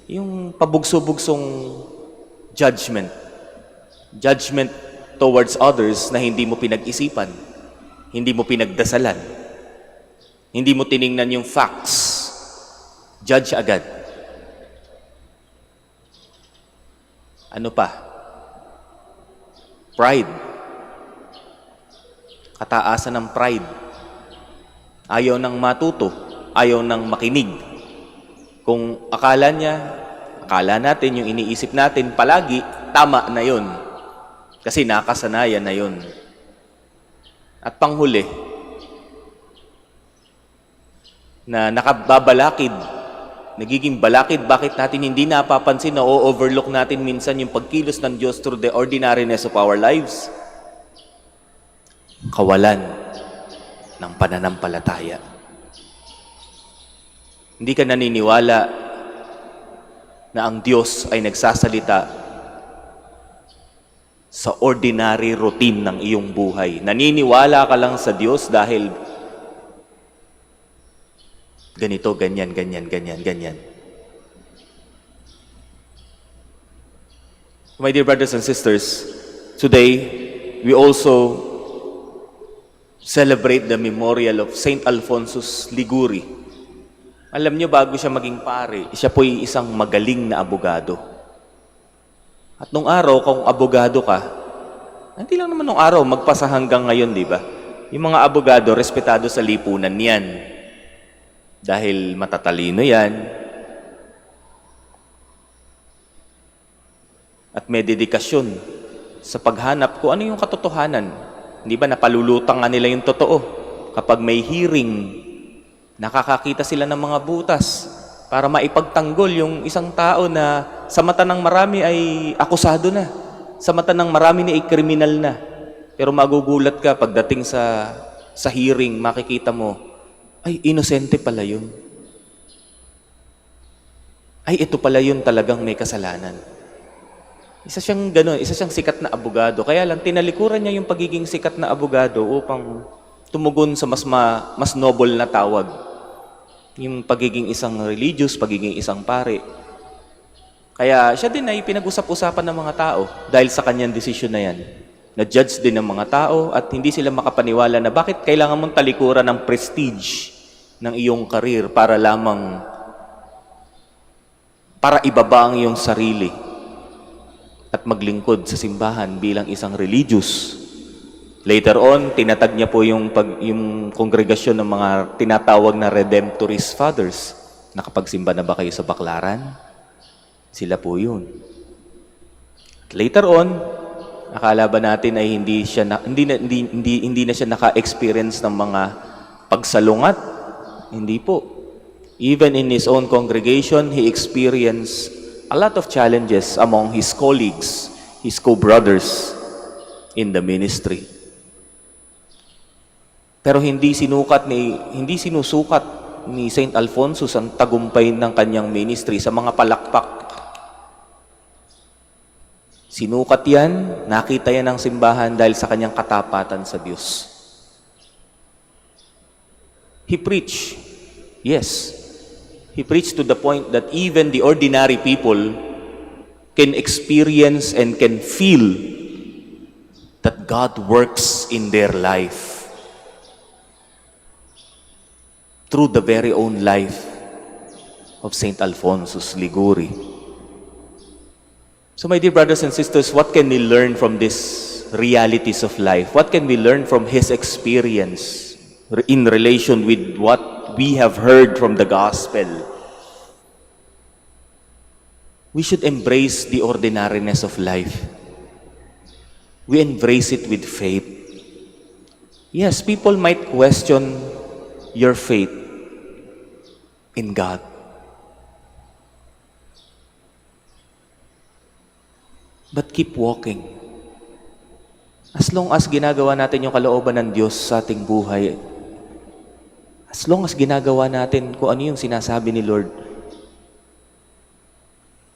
Yung pabugso-bugsong judgment. Judgment towards others na hindi mo pinag-isipan. Hindi mo pinagdasalan. Hindi mo tiningnan yung facts. Judge agad. Ano pa? Pride. Kataasan ng pride. Ayaw nang matuto. Ayaw nang makinig. Kung akala natin, yung iniisip natin palagi, tama na yun. Kasi nakasanayan na yun. At panghuli, na nakababalakid nagiging balakid, bakit natin hindi napapansin na overlook natin minsan yung pagkilos ng Diyos through the ordinariness of our lives? Kawalan ng pananampalataya. Hindi ka naniniwala na ang Diyos ay nagsasalita sa ordinary routine ng iyong buhay. Naniniwala ka lang sa Diyos dahil ganito, ganyan, ganyan, ganyan, ganyan. My dear brothers and sisters, today we also celebrate the memorial of Saint Alphonsus Liguori. Alam niyo, bago siya maging pare, siya po'y isang magaling na abogado. At nung araw, kung abogado ka, hindi lang naman nung araw, magpasa hanggang ngayon, di ba? Yung mga abogado, respetado sa lipunan yan. Dahil matatalino yan. At may dedikasyon sa paghanap kung ano yung katotohanan. Hindi ba napalulutang nga nila yung totoo? Kapag may hearing, nakakakita sila ng mga butas para maipagtanggol yung isang tao na sa mata ng marami ay akusado na. Sa mata ng marami ay kriminal na. Pero magugulat ka pagdating sa hearing, makikita mo, ay, inosente pala yun. Ay, ito pala yun talagang may kasalanan. Isa siyang gano'n, isa siyang sikat na abogado. Kaya lang, tinalikuran niya yung pagiging sikat na abogado upang tumugon sa mas noble na tawag. Yung pagiging isang religious, pagiging isang pare. Kaya siya din ay pinag-usap-usapan ng mga tao dahil sa kanyang desisyon na yan. Na-judge din ng mga tao at hindi sila makapaniwala na bakit kailangan mong talikuran ng prestige ng iyong karir para ibaba ang iyong sarili at maglingkod sa simbahan bilang isang religious. Later on, tinatag niya po yung kongregasyon ng mga tinatawag na Redemptorist Fathers. Nakapagsimba na ba kayo sa Baklaran? Sila po yun. Later on, akala ba natin ay hindi na siya naka-experience ng mga pagsalungat? Hindi po. Even in his own congregation, he experienced a lot of challenges among his colleagues, his co-brothers in the ministry. Pero hindi sinusukat ni Saint Alphonsus ang tagumpay ng kanyang ministry sa mga palakpak. Sinukat yan, nakita yan ng simbahan dahil sa kanyang katapatan sa Diyos. He preached. Yes. He preached to the point that even the ordinary people can experience and can feel that God works in their life through the very own life of Saint Alphonsus Liguori. So my dear brothers and sisters, what can we learn from these realities of life? What can we learn from his experience in relation with what we have heard from the gospel? We should embrace the ordinariness of life. We embrace it with faith. Yes, people might question your faith in God. But keep walking. As long as ginagawa natin yung kalooban ng Diyos sa ating buhay, as long as ginagawa natin kung ano yung sinasabi ni Lord,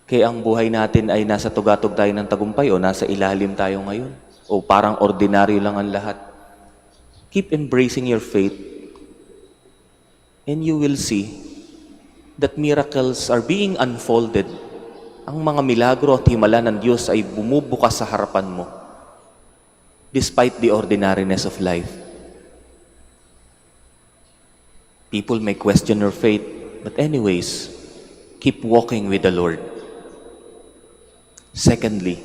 kaya ang buhay natin ay nasa tugatog tayo ng tagumpay o nasa ilalim tayo ngayon, o parang ordinaryo lang ang lahat. Keep embracing your faith and you will see that miracles are being unfolded. Ang mga milagro at himala ng Diyos ay bumubukas sa harapan mo despite the ordinariness of life. People may question your faith, but anyways, keep walking with the Lord. Secondly,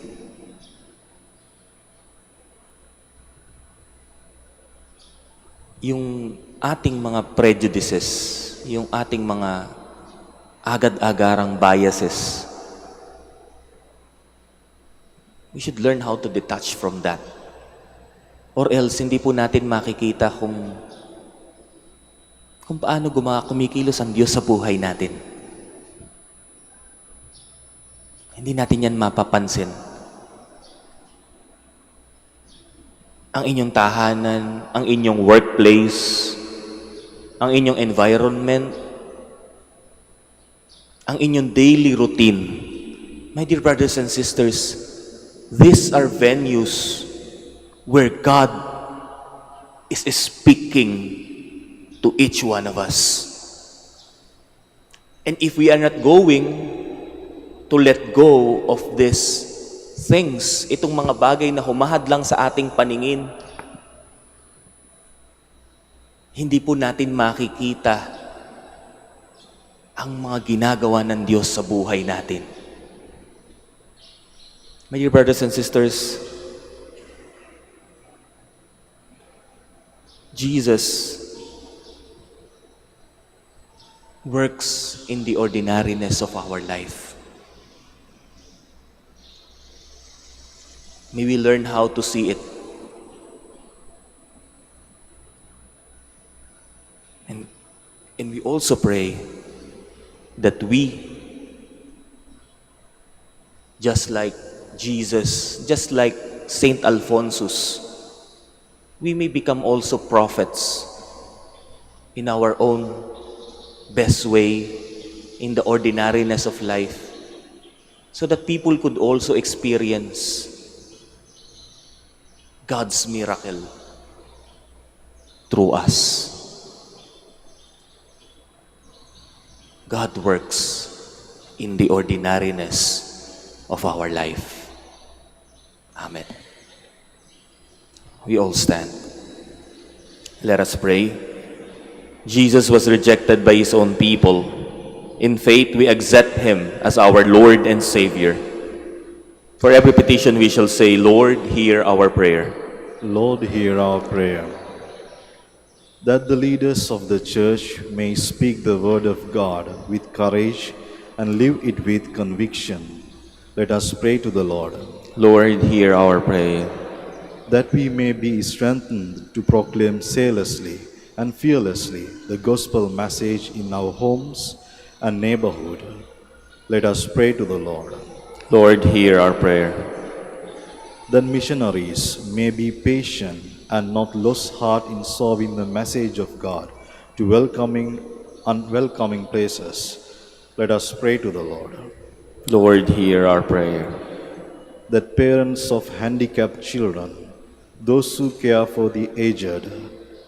yung ating mga prejudices, yung ating mga agad-agarang biases, we should learn how to detach from that. Or else, hindi po natin makikita kung paano kumikilos ang Diyos sa buhay natin. hindi natin yan mapapansin. Ang inyong tahanan, ang inyong workplace, ang inyong environment, ang inyong daily routine. My dear brothers and sisters, these are venues where God is speaking to each one of us. And if we are not going to let go of these things, itong mga bagay na humahadlang sa ating paningin, hindi po natin makikita ang mga ginagawa ng Diyos sa buhay natin. My dear brothers and sisters, Jesus works in the ordinariness of our life. May we learn how to see it. And we also pray that we, just like Jesus, just like Saint Alphonsus, we may become also prophets in our own best way, in the ordinariness of life, so that people could also experience God's miracle through us. God works in the ordinariness of our life. Amen. We all stand. Let us pray. Jesus was rejected by his own people. In faith, we accept him as our Lord and Savior. For every petition we shall say, Lord, hear our prayer. Lord, hear our prayer. That the leaders of the Church may speak the word of God with courage and live it with conviction. Let us pray to the Lord. Lord, hear our prayer. That we may be strengthened to proclaim zealously and fearlessly the gospel message in our homes and neighborhood. Let us pray to the Lord. Lord, hear our prayer. That missionaries may be patient and not lose heart in serving the message of God to welcoming unwelcoming places. Let us pray to the Lord. Lord, hear our prayer. That parents of handicapped children, those who care for the aged,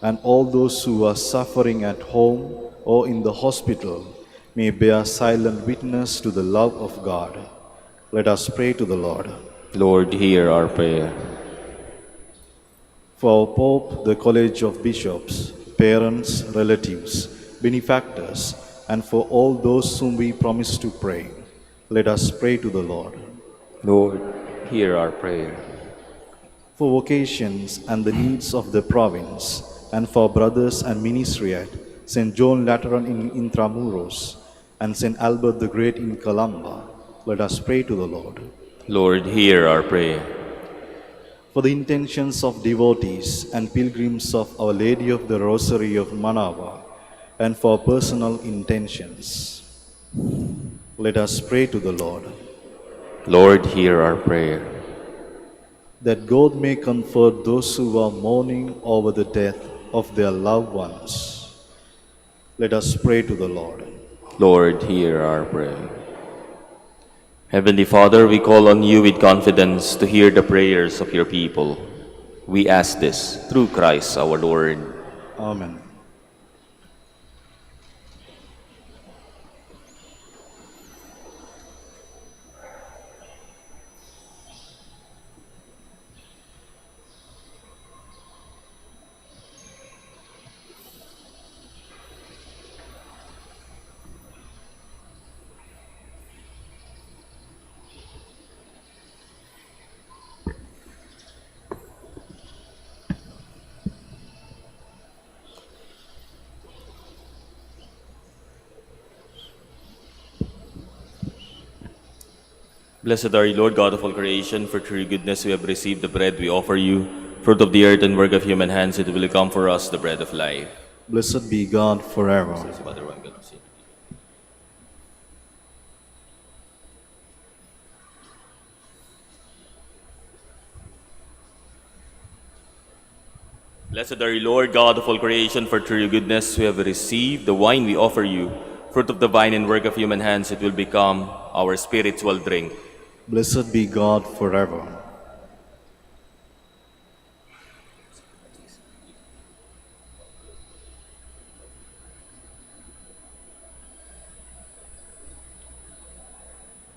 and all those who are suffering at home or in the hospital may bear silent witness to the love of God. Let us pray to the Lord. Lord, hear our prayer. For our Pope, the College of Bishops, parents, relatives, benefactors, and for all those whom we promise to pray, let us pray to the Lord. Lord, hear our prayer. For vocations and the needs of the province, and for brothers and ministry at St. John Lateran in Intramuros and St. Albert the Great in Calamba, let us pray to the Lord. Lord, hear our prayer. For the intentions of devotees and pilgrims of Our Lady of the Rosary of Manaoag, and for personal intentions, let us pray to the Lord. Lord, hear our prayer. That God may comfort those who are mourning over the death of their loved ones. Let us pray to the Lord. Lord, hear our prayer. Heavenly Father, we call on you with confidence to hear the prayers of your people. We ask this through Christ our Lord. Amen. Blessed are you, Lord God of all creation, for through your goodness we have received the bread we offer you, fruit of the earth and work of human hands. It will become for us the bread of life. Blessed be God forever. Blessed are you, Lord, God of all creation, for through your goodness we have received the wine we offer you. Fruit of the vine and work of human hands, it will become our spiritual drink. Blessed be God forever.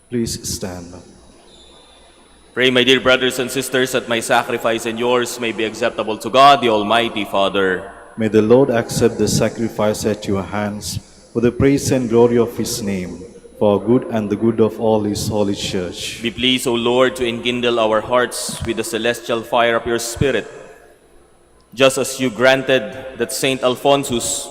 Please stand. Pray, my dear brothers and sisters, that my sacrifice and yours may be acceptable to God, the Almighty Father. May the Lord accept the sacrifice at your hands for the praise and glory of his name, for our good and the good of all his holy church. Be pleased, O Lord, to enkindle our hearts with the celestial fire of your Spirit, just as you granted that Saint Alphonsus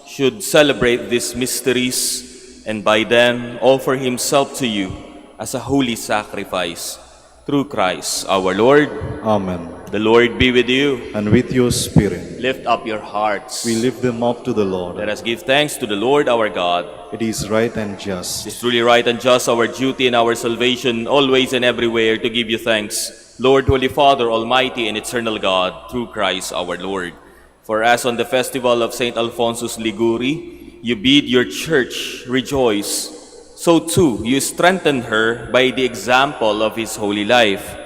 should celebrate these mysteries and by them offer himself to you as a holy sacrifice. Through Christ our Lord. Amen. The Lord be with you. And with your spirit. Lift up your hearts. We lift them up to the Lord. Let us give thanks to the Lord our God. It is right and just. It is truly right and just, our duty and our salvation, always and everywhere, to give you thanks, Lord, Holy Father, Almighty and eternal God, through Christ our Lord. For as on the festival of St. Alphonsus Liguori, you bid your church rejoice, so too you strengthen her by the example of his holy life.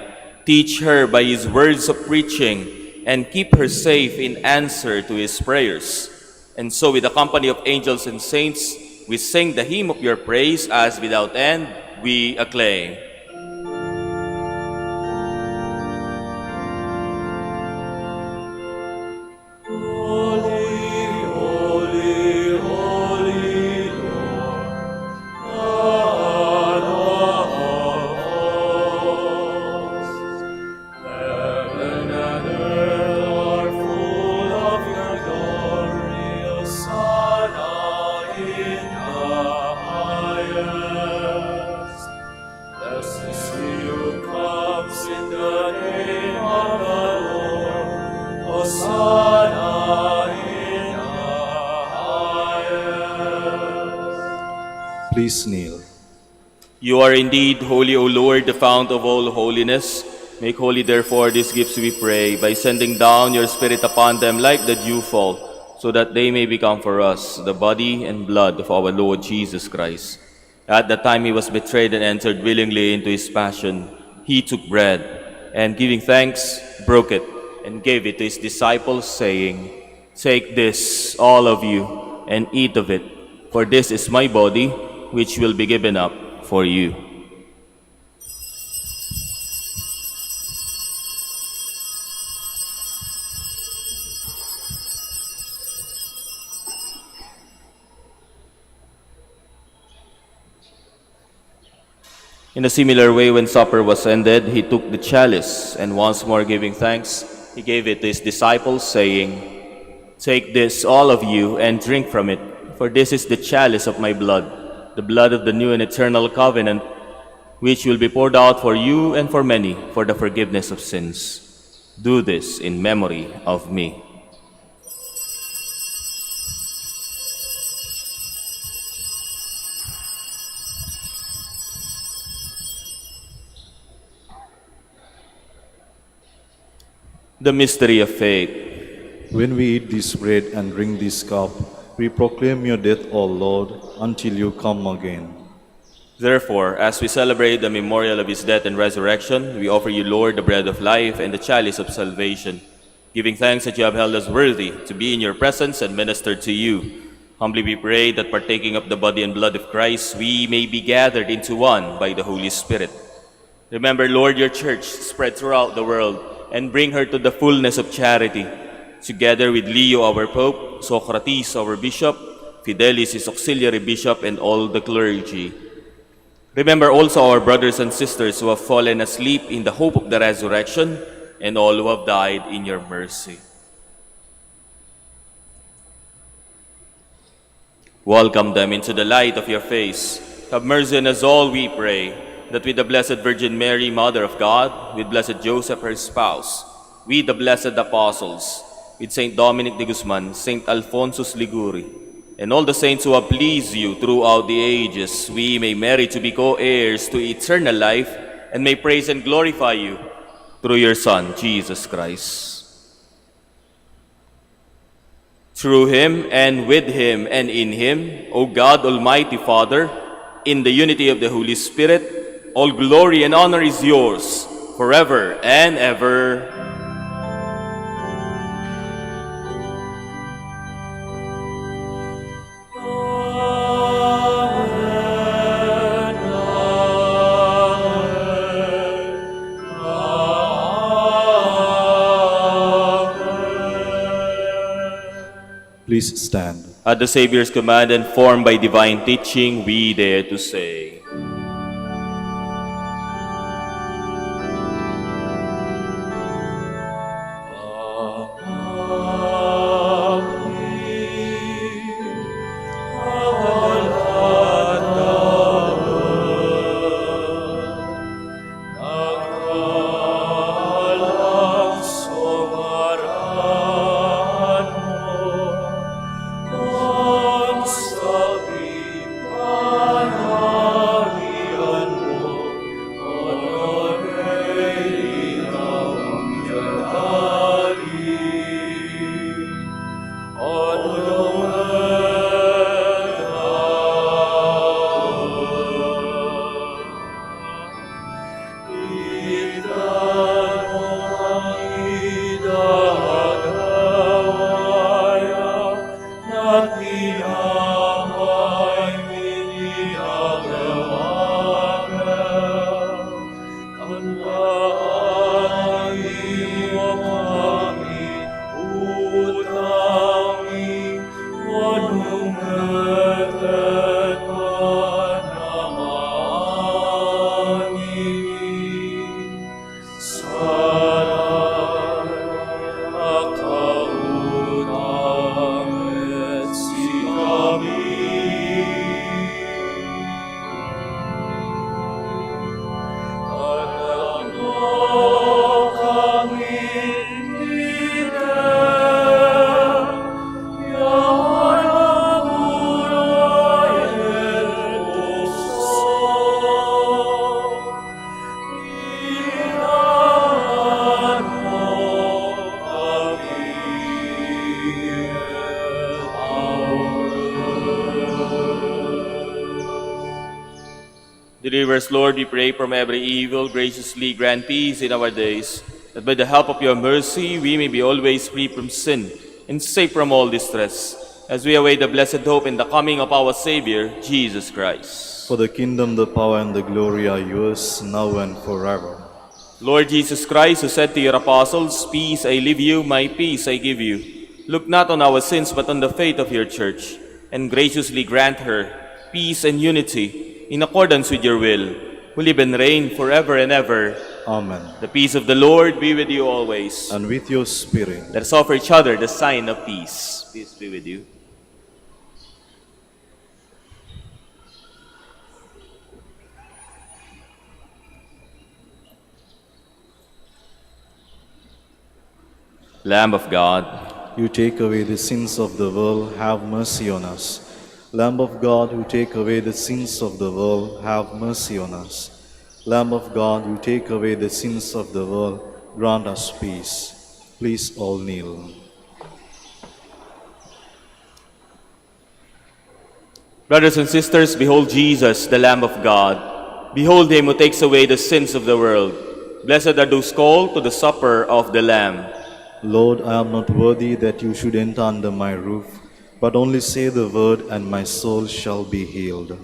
Teach her by his words of preaching, and keep her safe in answer to his prayers. And so with the company of angels and saints, we sing the hymn of your praise as without end we acclaim. Please kneel. You are indeed holy, O Lord, the fount of all holiness. Make holy, therefore, these gifts, we pray, by sending down your Spirit upon them like the dewfall, so that they may become for us the body and blood of our Lord Jesus Christ. At the time he was betrayed and entered willingly into his passion, he took bread, and giving thanks, broke it, and gave it to his disciples, saying, "Take this, all of you, and eat of it, for this is my body, which will be given up for you." In a similar way, when supper was ended, he took the chalice, and once more giving thanks, he gave it to his disciples, saying, "Take this, all of you, and drink from it, for this is the chalice of my blood, the blood of the new and eternal covenant, which will be poured out for you and for many for the forgiveness of sins. Do this in memory of me." The mystery of faith. When we eat this bread and drink this cup, we proclaim your death, O Lord, until you come again. Therefore, as we celebrate the memorial of his death and resurrection, we offer you, Lord, the bread of life and the chalice of salvation, giving thanks that you have held us worthy to be in your presence and minister to you. Humbly we pray that partaking of the body and blood of Christ, we may be gathered into one by the Holy Spirit. Remember, Lord, your church spread throughout the world, and bring her to the fullness of charity, together with Leo, our Pope, Socrates, our Bishop, Fidelis, his auxiliary bishop, and all the clergy. Remember also our brothers and sisters who have fallen asleep in the hope of the resurrection, and all who have died in your mercy. Welcome them into the light of your face. Have mercy on us all, we pray, that with the Blessed Virgin Mary, Mother of God, with Blessed Joseph, her spouse, with the blessed apostles, with Saint Dominic de Guzman, Saint Alphonsus Liguori, and all the saints who have pleased you throughout the ages, we may merit to be co-heirs to eternal life, and may praise and glorify you through your Son, Jesus Christ. Through him, and with him, and in him, O God, Almighty Father, in the unity of the Holy Spirit, all glory and honor is yours, forever and ever. Please stand. At the Savior's command and formed by divine teaching, we dare to say, Deliver us, Lord, we pray, from every evil. Graciously grant peace in our days, that by the help of your mercy we may be always free from sin and safe from all distress, as we await the blessed hope in the coming of our Savior, Jesus Christ. For the kingdom, the power, and the glory are yours, now and forever. Lord Jesus Christ, who said to your apostles, "Peace I leave you, my peace I give you," look not on our sins but on the faith of your church, and graciously grant her peace and unity in accordance with your will, who live and reign forever and ever. Amen. The peace of the Lord be with you always. And with your spirit. Let us offer each other the sign of peace. Peace be with you. Lamb of God, You take away the sins of the world, have mercy on us. Lamb of God, who take away the sins of the world, have mercy on us. Lamb of God, who take away the sins of the world, grant us peace. Please all kneel. brothers and sisters, behold Jesus, the Lamb of God. Behold him who takes away the sins of the world. Blessed are those called to the supper of the Lamb. Lord, I am not worthy that you should enter under my roof, but only say the word, and my soul shall be healed.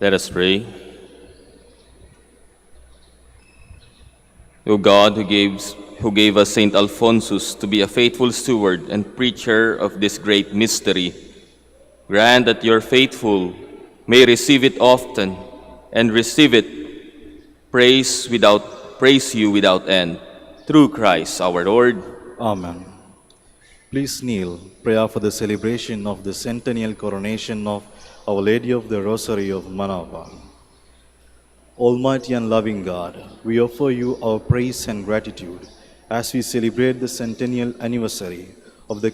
Let us pray. O God, who gave us Saint Alphonsus to be a faithful steward and preacher of this great mystery, grant that your faithful may receive it often and receive it praise you without end. Through Christ our Lord. Amen. Please kneel, prayer for the celebration of the centennial coronation of Our Lady of the Rosary of Manaoag. Almighty and loving God, we offer you our praise and gratitude as we celebrate the centennial anniversary of the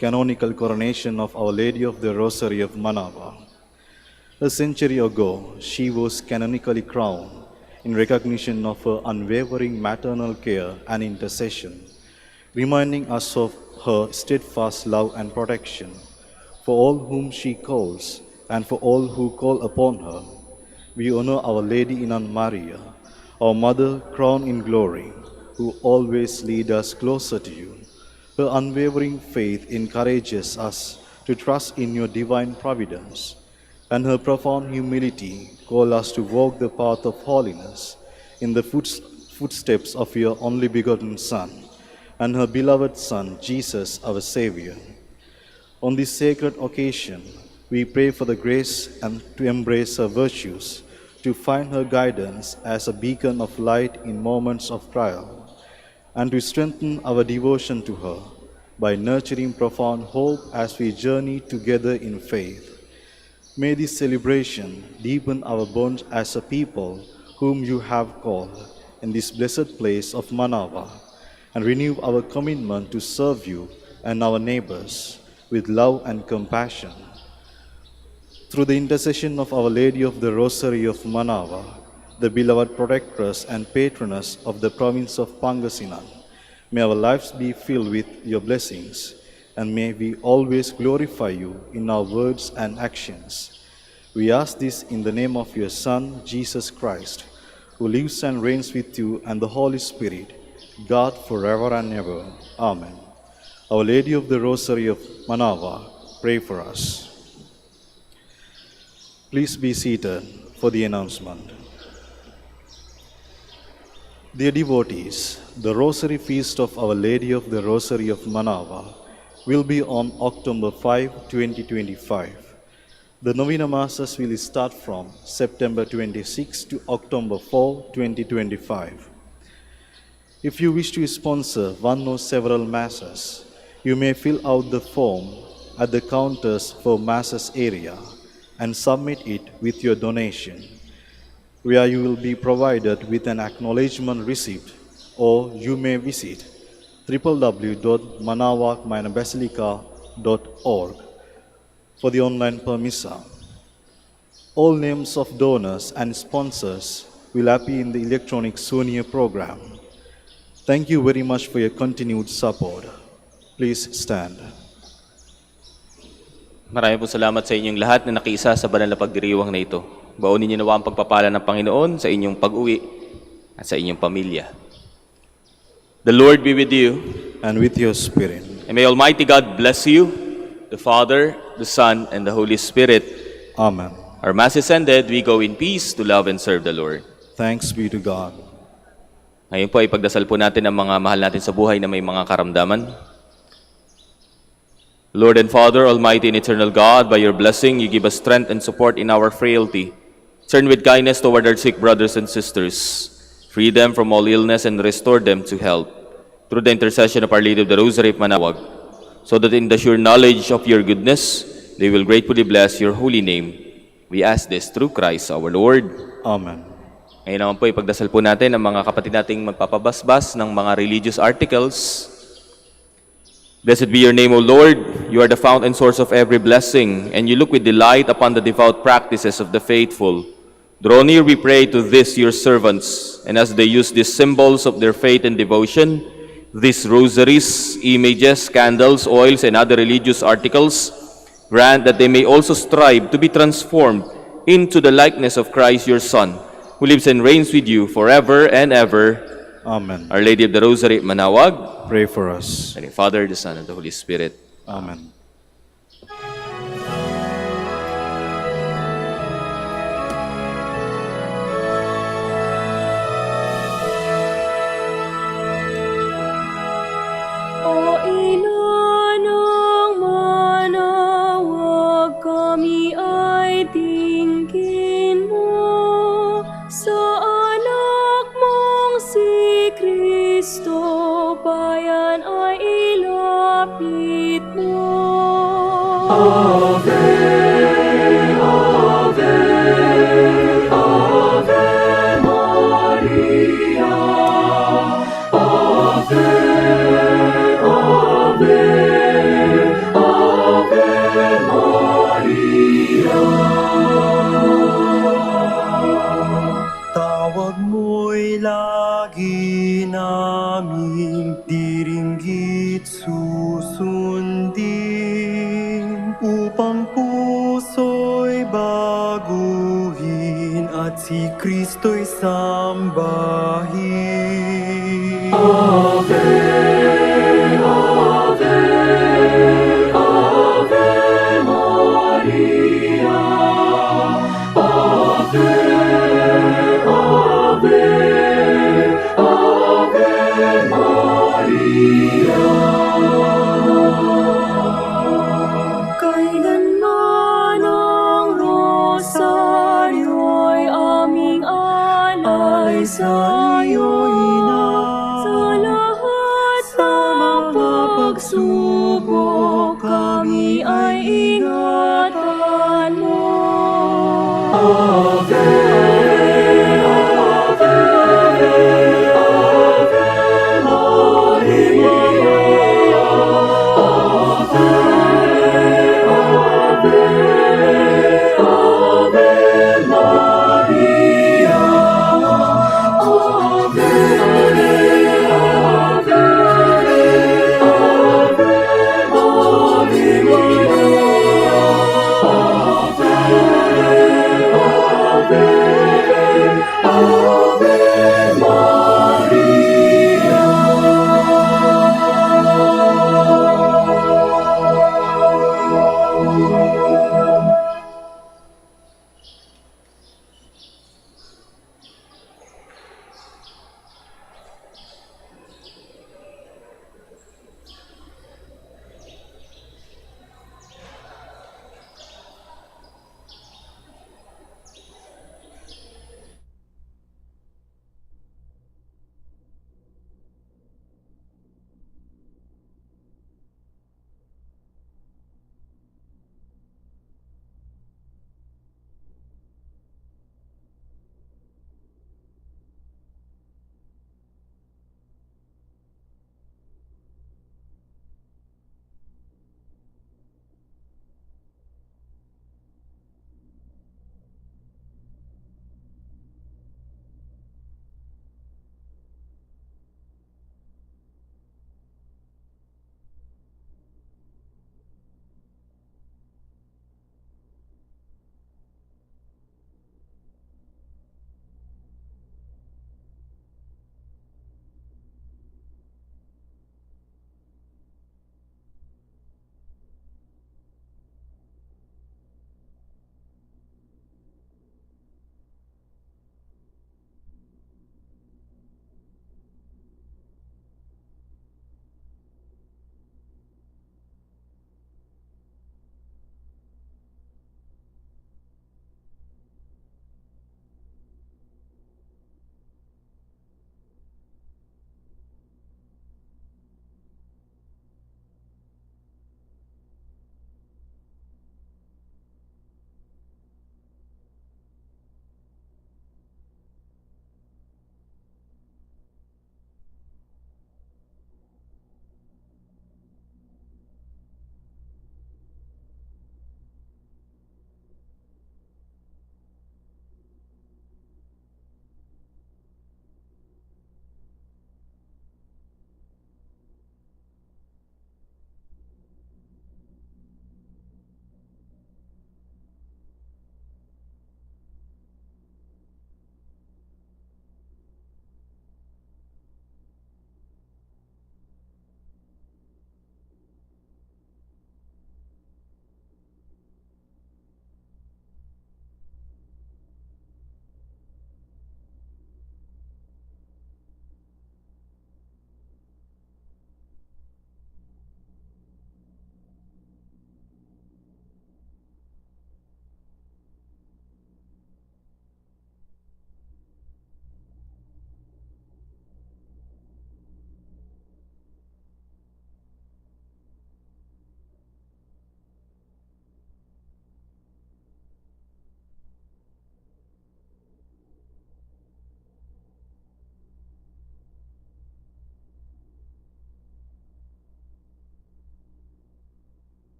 canonical coronation of Our Lady of the Rosary of Manaoag. A century ago, she was canonically crowned in recognition of her unwavering maternal care and intercession, reminding us of her steadfast love and protection for all whom she calls and for all who call upon her. We honor Our Lady in Maria, our Mother crowned in glory, who always leads us closer to you. Her unwavering faith encourages us to trust in your divine providence, and her profound humility calls us to walk the path of holiness in the footsteps of your only begotten Son, and her beloved Son, Jesus, our Savior. On this sacred occasion, we pray for the grace and to embrace her virtues, to find her guidance as a beacon of light in moments of trial, and to strengthen our devotion to her by nurturing profound hope as we journey together in faith. May this celebration deepen our bonds as a people whom you have called in this blessed place of Manaoag, and renew our commitment to serve you and our neighbors with love and compassion. Through the intercession of Our Lady of the Rosary of Manaoag, the beloved protectress and patroness of the province of Pangasinan, may our lives be filled with your blessings, and may we always glorify you in our words and actions. We ask this in the name of your Son, Jesus Christ, who lives and reigns with you and the Holy Spirit, God forever and ever. Amen. Our Lady of the Rosary of Manaoag, pray for us. Please be seated for the announcement. Dear devotees, the Rosary Feast of Our Lady of the Rosary of Manaoag will be on October 5, 2025. The Novena Masses will start from September 26 to October 4, 2025. If you wish to sponsor one or several Masses, you may fill out the form at the counters for Masses area and submit it with your donation, where you will be provided with an acknowledgement receipt, or you may visit www.manaoag-basilica.org for the online permissa. All names of donors and sponsors will appear in the electronic souvenir program. Thank you very much for your continued support. Please stand. Maraming po salamat sa inyong lahat na nakiisa sa banal na pagdiriwang na ito. Baunin niyo nawa ang pagpapala ng Panginoon sa inyong pag-uwi at sa inyong pamilya. The Lord be with you. And with your spirit. And may Almighty God bless you, the Father, the Son, and the Holy Spirit. Amen. Our Mass is ended. We go in peace to love and serve the Lord. Thanks be to God. Ngayon po ay pagdasal po natin ang mga mahal natin sa buhay na may mga karamdaman. Lord and Father, Almighty and Eternal God, by your blessing, you give us strength and support in our frailty. Turn with kindness toward our sick brothers and sisters. Free them from all illness and restore them to health. Through the intercession of Our Lady of the Rosary of Manaoag, so that in the sure knowledge of your goodness, they will gratefully bless your holy name. We ask this through Christ our Lord. Amen. Ngayon naman po, ipagdasal po natin ang mga kapatid nating magpapabasbas ng mga religious articles. Blessed be your name, O Lord. You are the fount and source of every blessing, and you look with delight upon the devout practices of the faithful. Draw near, we pray, to this your servants, and as they use these symbols of their faith and devotion, these rosaries, images, candles, oils, and other religious articles, grant that they may also strive to be transformed into the likeness of Christ your Son, who lives and reigns with you forever and ever. Amen. Our Lady of the Rosary at Manaoag, Pray for us. and the Father, the Son, and the Holy Spirit. Amen. O ina ng Manaoag, kami ay tingin mo sa anak mong si Kristo, bayan ay ilapit mo. Ave, Ave, Ave Maria, Ave, Ave, Ave Maria. Tawag mo'y lagi naming diringgit susundin, upang puso'y baguhin at si Kristo'y sambahin. Ave, Ave, Ave Maria, Ave, Ave, Ave Maria. Kailanman ang rosaryo'y aming alay sa'yo, Ina. Sa lahat ng pagsubok, kami ay ingatan mo. Ave,